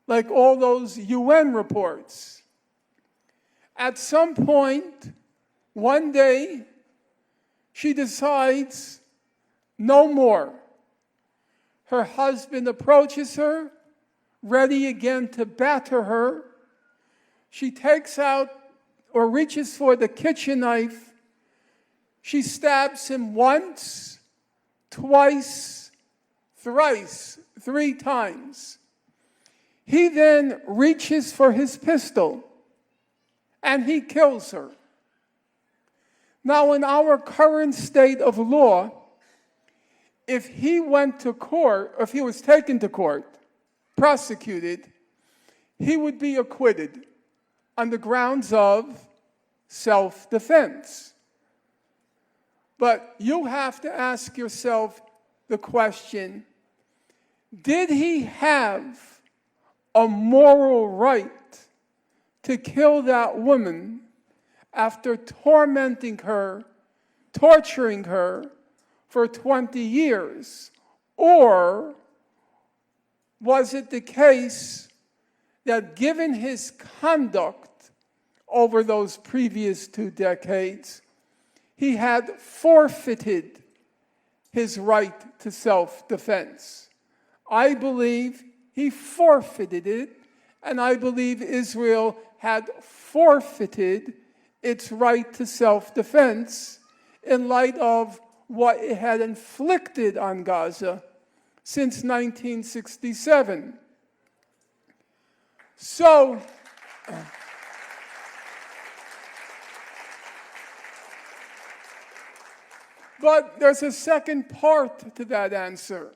like all those UN reports. At some point, one day, she decides no more. Her husband approaches her, ready again to batter her. She takes out or reaches for the kitchen knife. She stabs him once, twice, thrice, 3 times. He then reaches for his pistol, and he kills her. Now, in our current state of law, if he went to court, if he was taken to court, prosecuted, he would be acquitted on the grounds of self-defense. But you have to ask yourself the question, did he have a moral right to kill that woman after tormenting her, torturing her for 20 years? Or was it the case that given his conduct over those previous 2 decades, he had forfeited his right to self-defense? I believe he forfeited it, and I believe Israel had forfeited its right to self-defense in light of what it had inflicted on Gaza since 1967. So, but there's a second part to that answer.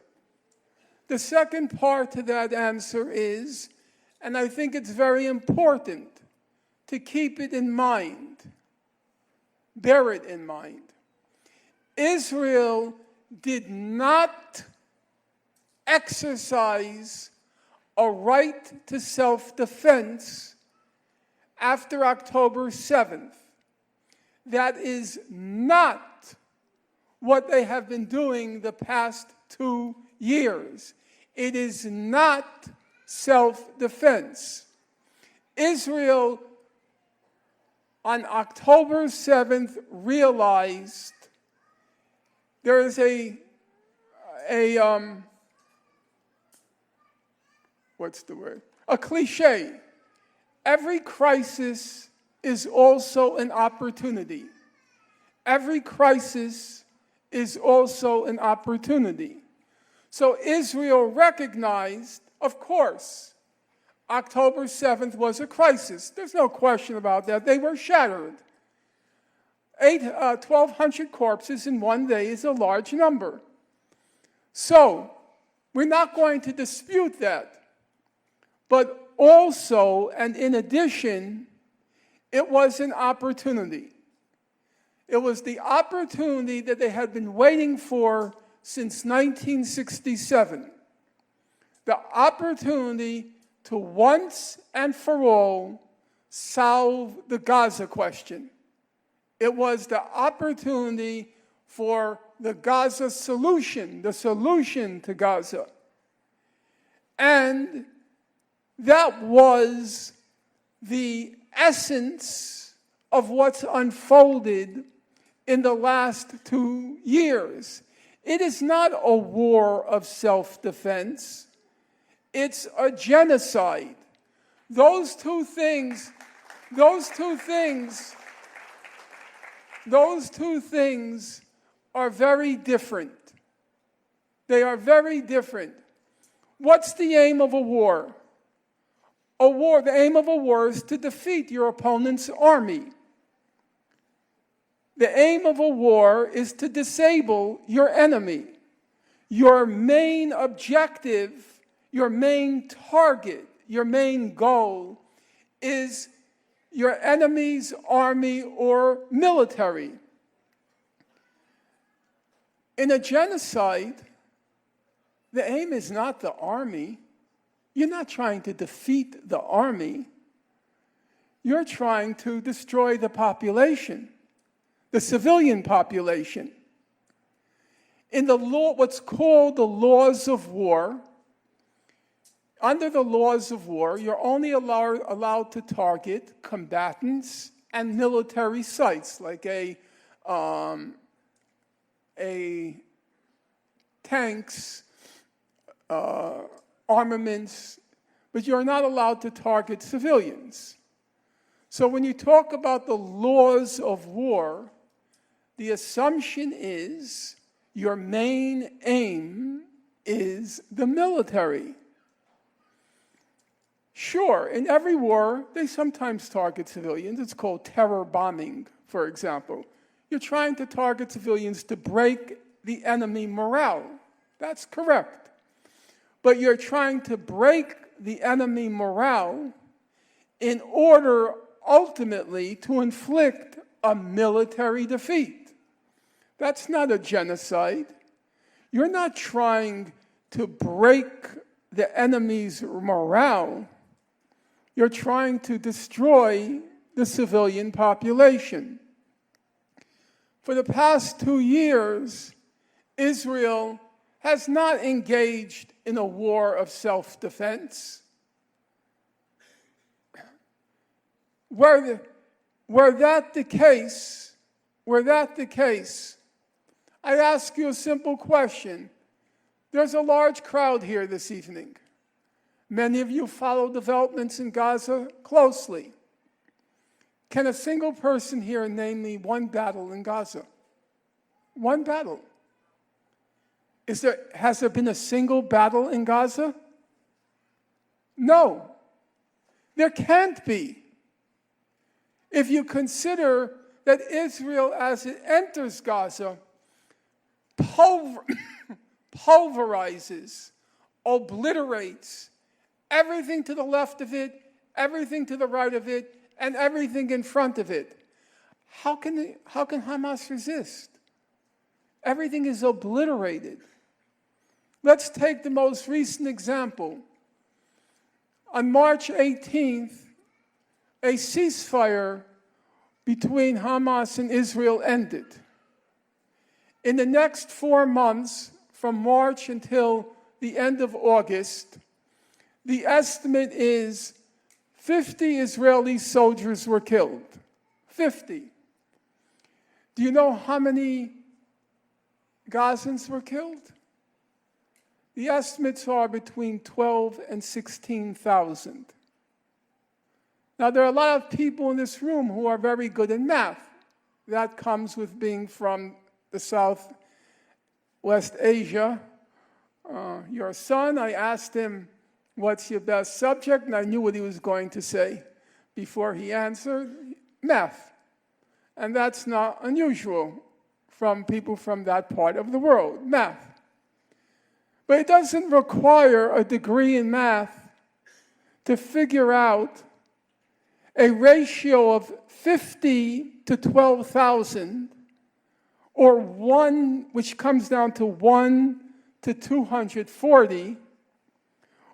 The second part to that answer is, and I think it's very important to keep it in mind, bear it in mind. Israel did not exercise a right to self-defense after October 7th. That is not what they have been doing the past 2 years. It is not self-defense. Israel, on October 7th, realized there is a cliche. Every crisis is also an opportunity. Every crisis is also an opportunity. So Israel recognized, of course, October 7th was a crisis. There's no question about that. They were shattered. 1,200 corpses in one day is a large number. So we're not going to dispute that. But also, and in addition, it was an opportunity. It was the opportunity that they had been waiting for since 1967. The opportunity to once and for all solve the Gaza question. It was the opportunity for the Gaza solution, the solution to Gaza. And that was the essence of what's unfolded in the last 2 years. It is not a war of self-defense. It's a genocide. Those two things are very different. They are very different. What's the aim of a war? The aim of a war is to defeat your opponent's army. The aim of a war is to disable your enemy. Your main objective, your main target, your main goal is your enemy's army or military. In a genocide, the aim is not the army. You're not trying to defeat the army. You're trying to destroy the population, the civilian population. In the law, what's called the laws of war, under the laws of war, you're only allowed to target combatants and military sites like tanks, armaments, but you're not allowed to target civilians. So when you talk about the laws of war, the assumption is your main aim is the military. Sure, in every war, they sometimes target civilians. It's called terror bombing, for example. You're trying to target civilians to break the enemy morale. That's correct. But you're trying to break the enemy morale in order ultimately to inflict a military defeat. That's not a genocide. You're not trying to break the enemy's morale. You're trying to destroy the civilian population. For the past 2 years, Israel has not engaged in a war of self-defense. Were that the case, I ask you a simple question. There's a large crowd here this evening. Many of you follow developments in Gaza closely. Can a single person here name me one battle in Gaza? One battle. Has there been a single battle in Gaza? No. There can't be. If you consider that Israel, as it enters Gaza, pulverizes, obliterates everything to the left of it, everything to the right of it, and everything in front of it, how can Hamas resist? Everything is obliterated. Let's take the most recent example. On March 18th, a ceasefire between Hamas and Israel ended. In the next 4 months, from March until the end of August, the estimate is 50 Israeli soldiers were killed. 50. Do you know how many Gazans were killed? The estimates are between 12 and 16,000. Now, there are a lot of people in this room who are very good in math. That comes with being from the Southwest Asia. Your son, I asked him, what's your best subject? And I knew what he was going to say before he answered, math. And that's not unusual from people from that part of the world, math. But it doesn't require a degree in math to figure out a ratio of 50 to 12,000, or 1, which comes down to 1 to 240,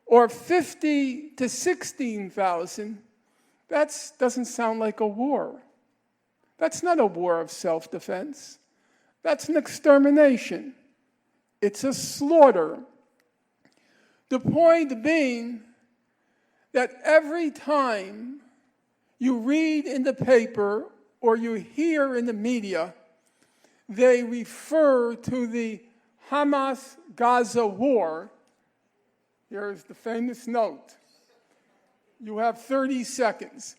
or 50 to 16,000. That doesn't sound like a war. That's not a war of self-defense. That's an extermination. It's a slaughter. The point being that every time you read in the paper or you hear in the media, they refer to the Hamas-Gaza war. Here's the famous note. You have 30 seconds.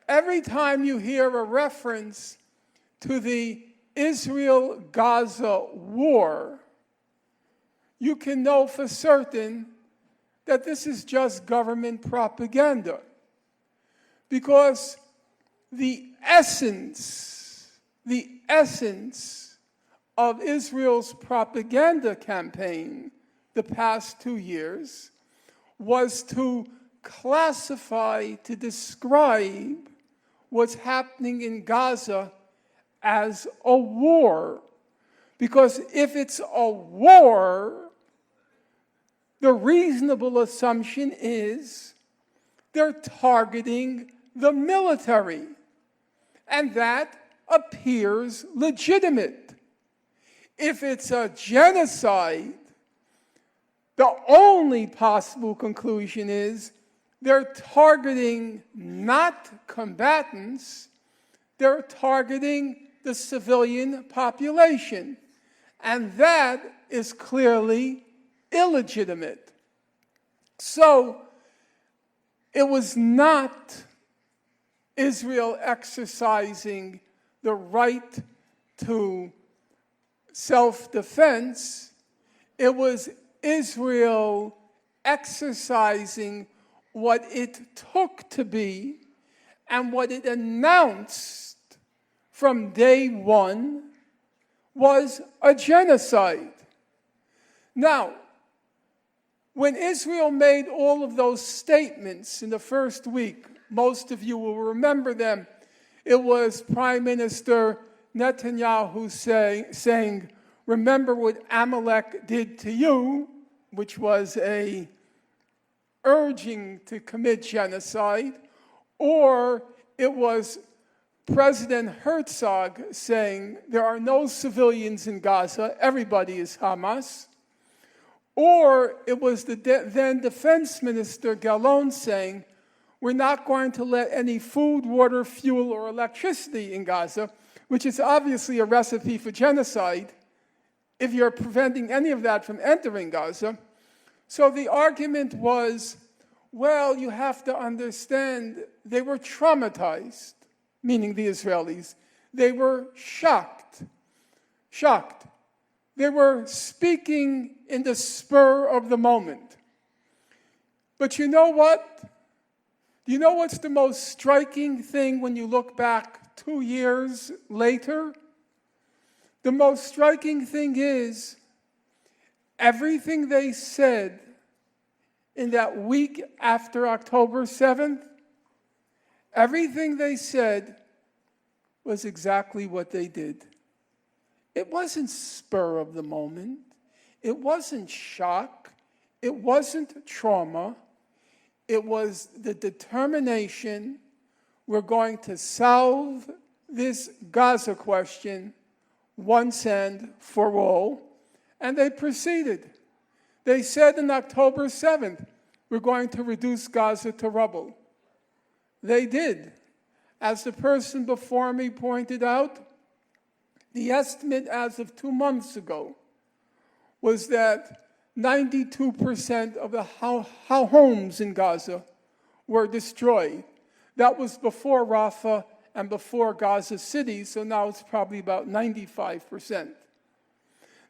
Every time you hear a reference to the Israel-Gaza war, you can know for certain that this is just government propaganda. Because the essence of Israel's propaganda campaign the past 2 years was to classify, to describe what's happening in Gaza as a war. Because if it's a war, the reasonable assumption is they're targeting the military. And that appears legitimate. If it's a genocide, the only possible conclusion is they're targeting not combatants, they're targeting the civilian population. And that is clearly illegitimate. So it was not Israel exercising the right to self-defense. It was Israel exercising what it took to be and what it announced from day one was a genocide. Now, when Israel made all of those statements in the first week, most of you will remember them, it was Prime Minister Netanyahu saying, remember what Amalek did to you, which was a urging to commit genocide, or it was President Herzog saying there are no civilians in Gaza, everybody is Hamas, or it was the then Defense Minister Gallon saying we're not going to let any food, water, fuel, or electricity in Gaza, which is obviously a recipe for genocide if you're preventing any of that from entering Gaza. So the argument was, well, you have to understand they were traumatized, meaning the Israelis. They were shocked. They were speaking in the spur of the moment. But you know what? Do you know what's the most striking thing when you look back 2 years later? The most striking thing is everything they said in that week after October 7th, everything they said was exactly what they did. It wasn't spur of the moment. It wasn't shock. It wasn't trauma. It was the determination, we're going to solve this Gaza question once and for all. And they proceeded. They said on October 7th, we're going to reduce Gaza to rubble. They did. As the person before me pointed out, the estimate as of 2 months ago was that 92% of the homes in Gaza were destroyed. That was before Rafah and before Gaza City, so now it's probably about 95%.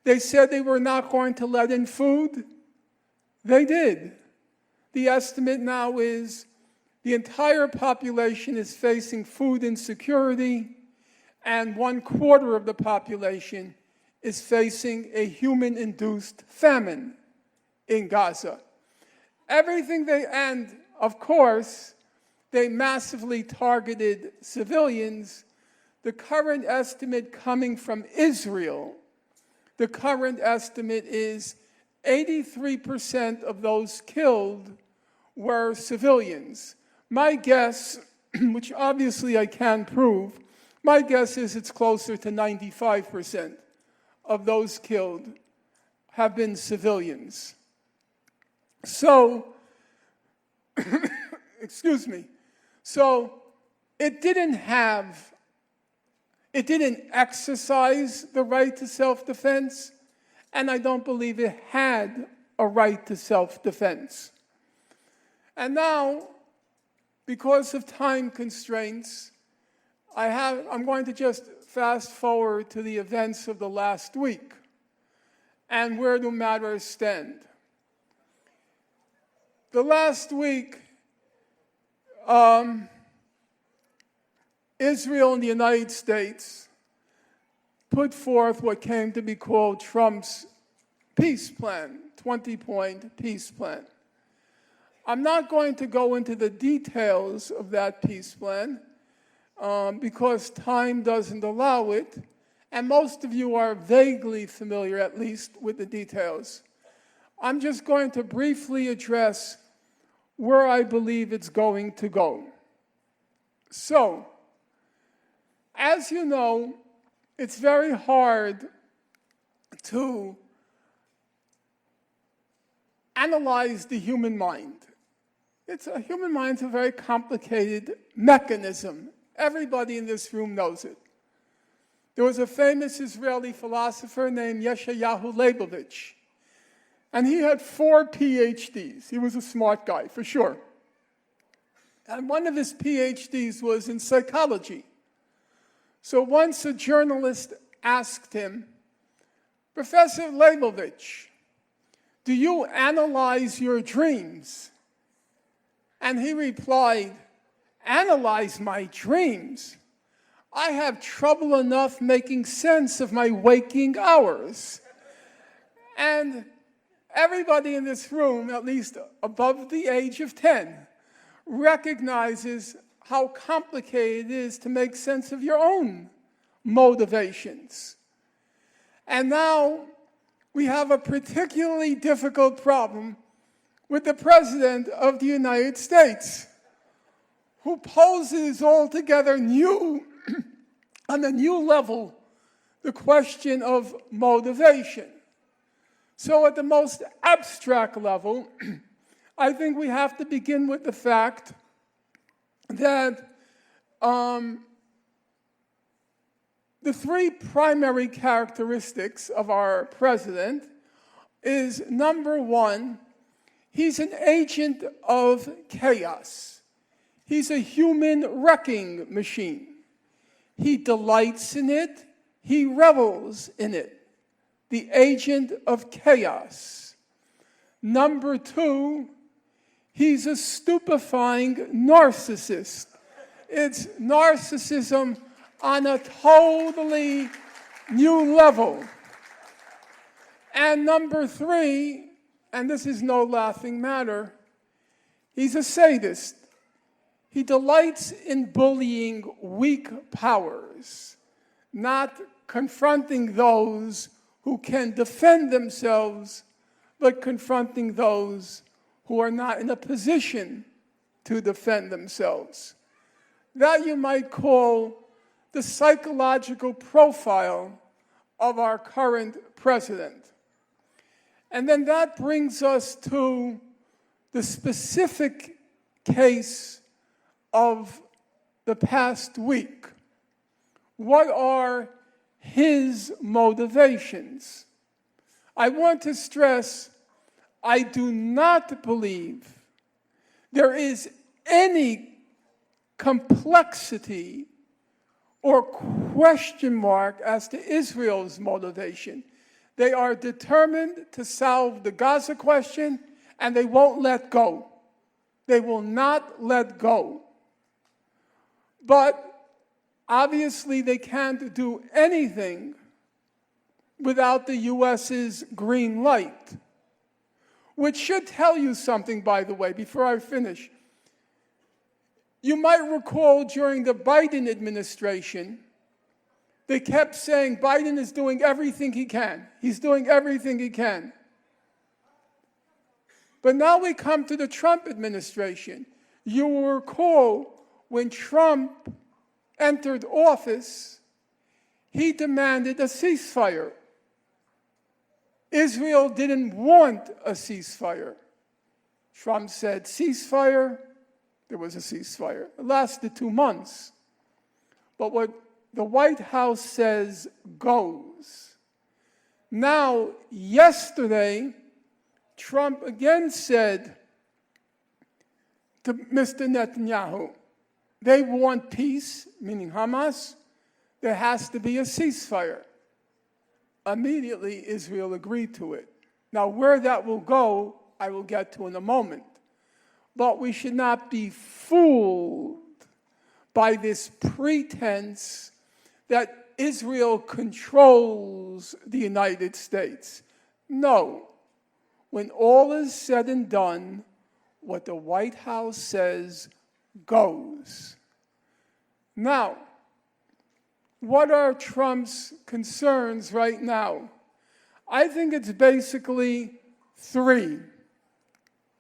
They said they were not going to let in food. They did. The estimate now is the entire population is facing food insecurity, and 1/4 of the population is facing a human-induced famine in Gaza. And of course, they massively targeted civilians. The current estimate coming from Israel, the current estimate is 83% of those killed were civilians. My guess, which obviously I can't prove, my guess is it's closer to 95% of those killed have been civilians. So, excuse me. So it didn't exercise the right to self-defense, and I don't believe it had a right to self-defense. And now, because of time constraints, I'm going to just fast forward to the events of the last week. And where do matters stand? The last week, Israel and the United States put forth what came to be called Trump's peace plan, 20-point peace plan. I'm not going to go into the details of that peace plan because time doesn't allow it, and most of you are vaguely familiar, at least, with the details. I'm just going to briefly address where I believe it's going to go. So, as you know, it's very hard to analyze the human mind. human mind's a very complicated mechanism. Everybody in this room knows it. There was a famous Israeli philosopher named Yeshayahu Leibovich, and he had 4 PhDs. He was a smart guy, for sure. And one of his PhDs was in psychology. So once a journalist asked him, "Professor Leibovich, do you analyze your dreams?" And he replied, "Analyze my dreams? I have trouble enough making sense of my waking hours." And everybody in this room, at least above the age of 10, recognizes how complicated it is to make sense of your own motivations. And now we have a particularly difficult problem with the President of the United States, who poses altogether new, on a new level, the question of motivation. So at the most abstract level, I think we have to begin with the fact that the 3 primary characteristics of our president is, number 1, he's an agent of chaos. He's a human wrecking machine. He delights in it. He revels in it. The agent of chaos. Number 2, he's a stupefying narcissist. It's narcissism on a totally new level. And number 3, and this is no laughing matter, he's a sadist. He delights in bullying weak powers, not confronting those who can defend themselves, but confronting those who are not in a position to defend themselves. That you might call the psychological profile of our current president. And then that brings us to the specific case of the past week. What are his motivations? I want to stress, I do not believe there is any complexity or question mark as to Israel's motivation. They are determined to solve the Gaza question, and they won't let go. They will not let go. But obviously they can't do anything without the U.S.'s green light, which should tell you something, by the way, before I finish. You might recall during the Biden administration, they kept saying Biden is doing everything he can. He's doing everything he can. But now we come to the Trump administration. You will recall when Trump entered office, he demanded a ceasefire. Israel didn't want a ceasefire. Trump said ceasefire. There was a ceasefire. It lasted 2 months. But what the White House says goes. Now, yesterday, Trump again said to Mr. Netanyahu, they want peace, meaning Hamas, there has to be a ceasefire. Immediately, Israel agreed to it. Now, where that will go, I will get to in a moment. But we should not be fooled by this pretense that Israel controls the United States. No. When all is said and done, what the White House says goes. Now, what are Trump's concerns right now? I think it's basically 3.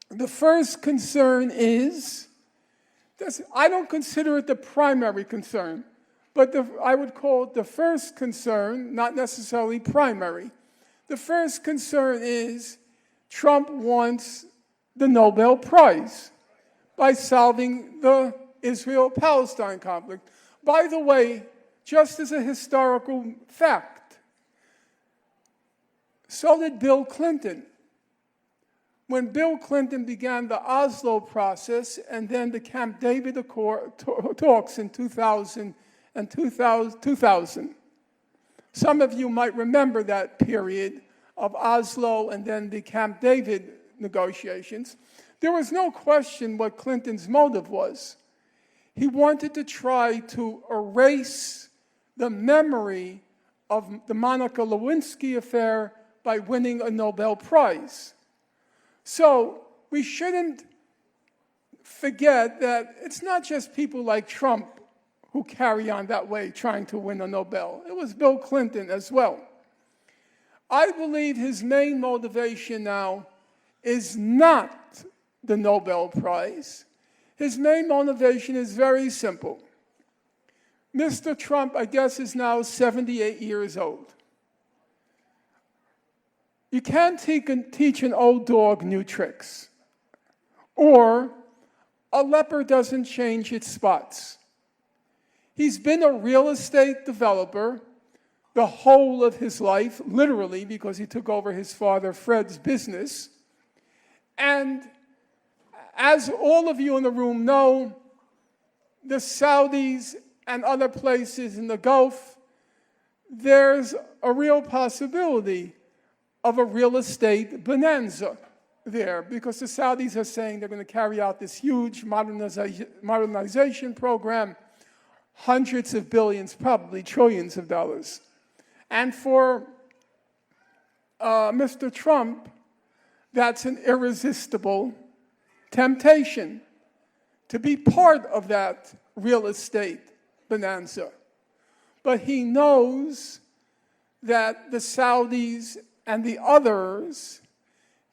The first concern is, I don't consider it the primary concern, but I would call it the first concern, not necessarily primary. The first concern is Trump wants the Nobel Prize by solving the Israel-Palestine conflict. By the way, just as a historical fact, so did Bill Clinton. When Bill Clinton began the Oslo process and then the Camp David talks in 2000, some of you might remember that period of Oslo and then the Camp David negotiations. There was no question what Clinton's motive was. He wanted to try to erase the memory of the Monica Lewinsky affair by winning a Nobel Prize. So we shouldn't forget that it's not just people like Trump who carry on that way trying to win a Nobel. It was Bill Clinton as well. I believe his main motivation now is not the Nobel Prize. His main motivation is very simple. Mr. Trump, I guess, is now 78 years old. You can't teach an old dog new tricks. Or a leopard doesn't change its spots. He's been a real estate developer the whole of his life, literally, because he took over his father Fred's business. And as all of you in the room know, the Saudis and other places in the Gulf, there's a real possibility of a real estate bonanza there, because the Saudis are saying they're going to carry out this huge modernization program, hundreds of billions, probably trillions of dollars. And for Mr. Trump, that's an irresistible temptation to be part of that real estate bonanza. But he knows that the Saudis and the others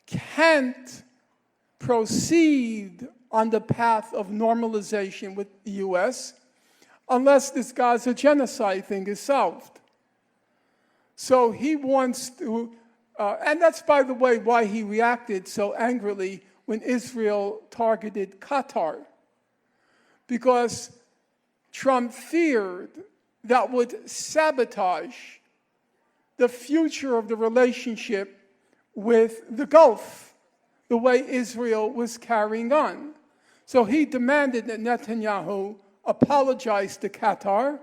can't proceed on the path of normalization with the U.S. unless this Gaza genocide thing is solved. So he wants to, and that's, by the way, why he reacted so angrily when Israel targeted Qatar, because Trump feared that would sabotage the future of the relationship with the Gulf, the way Israel was carrying on. So he demanded that Netanyahu apologize to Qatar.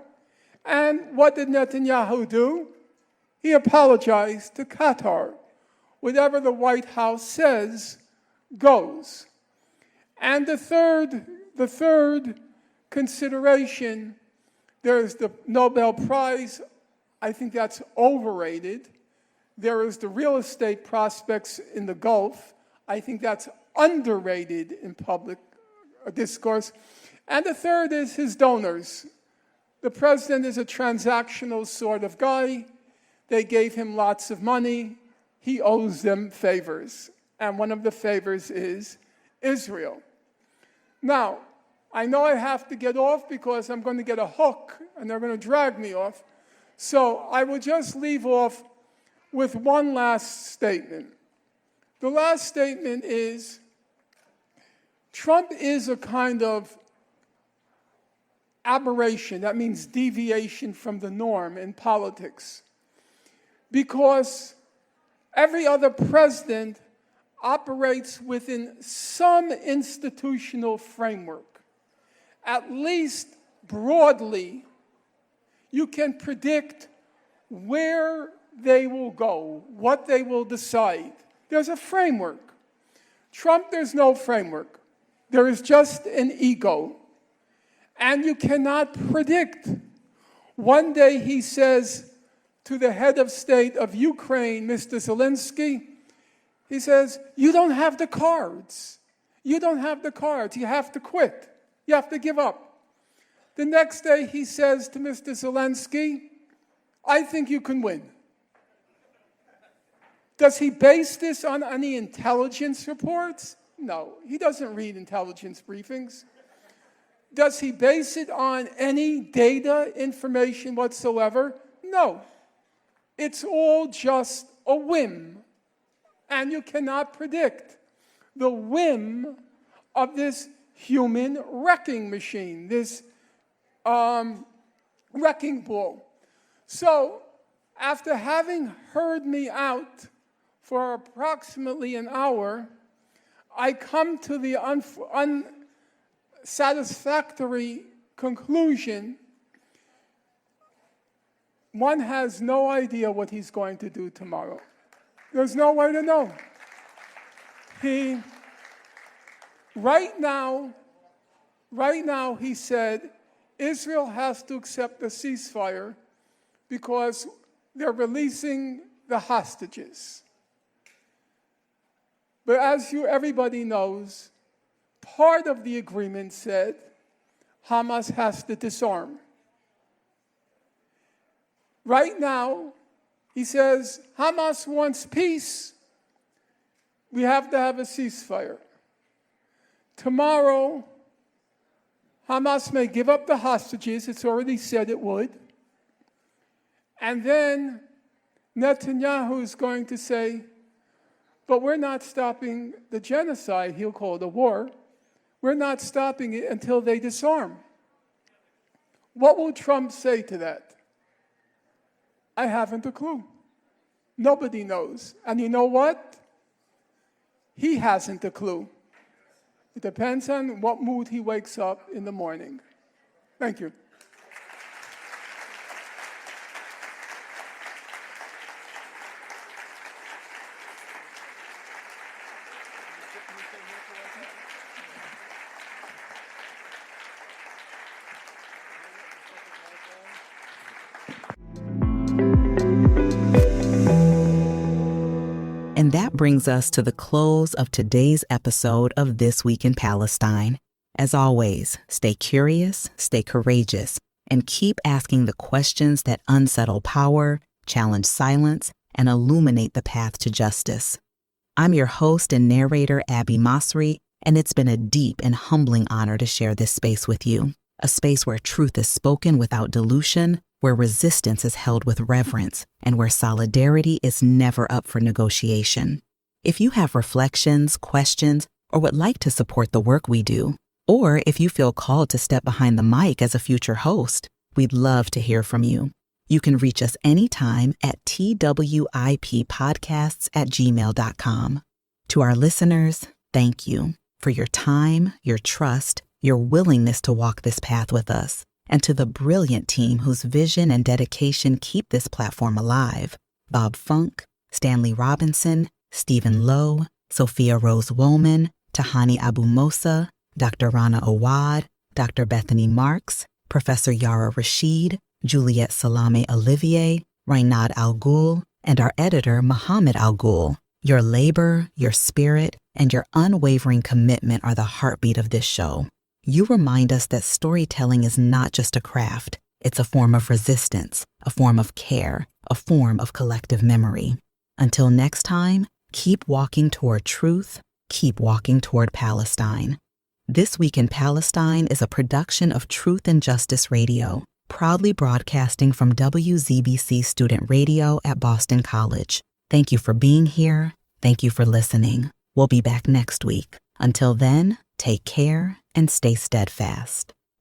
And what did Netanyahu do? He apologized to Qatar. Whatever the White House says goes. And the third consideration, there's the Nobel Prize. I think that's overrated. There is the real estate prospects in the Gulf. I think that's underrated in public discourse. And the third is his donors. The president is a transactional sort of guy. They gave him lots of money. He owes them favors. And one of the favors is Israel. Now, I know I have to get off because I'm going to get a hook and they're going to drag me off. So I will just leave off with one last statement. The last statement is, Trump is a kind of aberration. That means deviation from the norm in politics. Because every other president operates within some institutional framework. At least broadly, you can predict where they will go, what they will decide. There's a framework. Trump, there's no framework. There is just an ego. And you cannot predict. One day he says to the head of state of Ukraine, Mr. Zelensky, he says, you don't have the cards. You don't have the cards. You have to quit. You have to give up. The next day he says to Mr. Zelensky, I think you can win. Does he base this on any intelligence reports? No, he doesn't read intelligence briefings. Does he base it on any data information whatsoever? No. It's all just a whim. And you cannot predict the whim of this human wrecking machine, this wrecking ball. So after having heard me out for approximately an hour, I come to the unsatisfactory conclusion: one has no idea what he's going to do tomorrow. There's no way to know. Right now, he said, Israel has to accept a ceasefire because they're releasing the hostages. But as everybody knows, part of the agreement said Hamas has to disarm. Right now, he says Hamas wants peace. We have to have a ceasefire. Tomorrow, Hamas may give up the hostages. It's already said it would. And then Netanyahu is going to say, but we're not stopping the genocide, he'll call it a war. We're not stopping it until they disarm. What will Trump say to that? I haven't a clue. Nobody knows. And you know what? He hasn't a clue. It depends on what mood he wakes up in the morning. Thank you. And that brings us to the close of today's episode of This Week in Palestine. As always, stay curious, stay courageous, and keep asking the questions that unsettle power, challenge silence, and illuminate the path to justice. I'm your host and narrator, Abby Masri, and it's been a deep and humbling honor to share this space with you, a space where truth is spoken without dilution, where resistance is held with reverence, and where solidarity is never up for negotiation. If you have reflections, questions, or would like to support the work we do, or if you feel called to step behind the mic as a future host, we'd love to hear from you. You can reach us anytime at twippodcasts@gmail.com. To our listeners, thank you for your time, your trust, your willingness to walk this path with us. And to the brilliant team whose vision and dedication keep this platform alive: Bob Funk, Stanley Robinson, Stephen Lowe, Sophia Rose Woolman, Tahani Abu Mosa, Dr. Rana Awad, Dr. Bethany Marks, Professor Yara Rashid, Juliette Salame Olivier, Reinad Al Ghul, and our editor, Muhammad Al Ghul. Your labor, your spirit, and your unwavering commitment are the heartbeat of this show. You remind us that storytelling is not just a craft. It's a form of resistance, a form of care, a form of collective memory. Until next time, keep walking toward truth, keep walking toward Palestine. This Week in Palestine is a production of Truth and Justice Radio, proudly broadcasting from WZBC Student Radio at Boston College. Thank you for being here. Thank you for listening. We'll be back next week. Until then, take care and stay steadfast.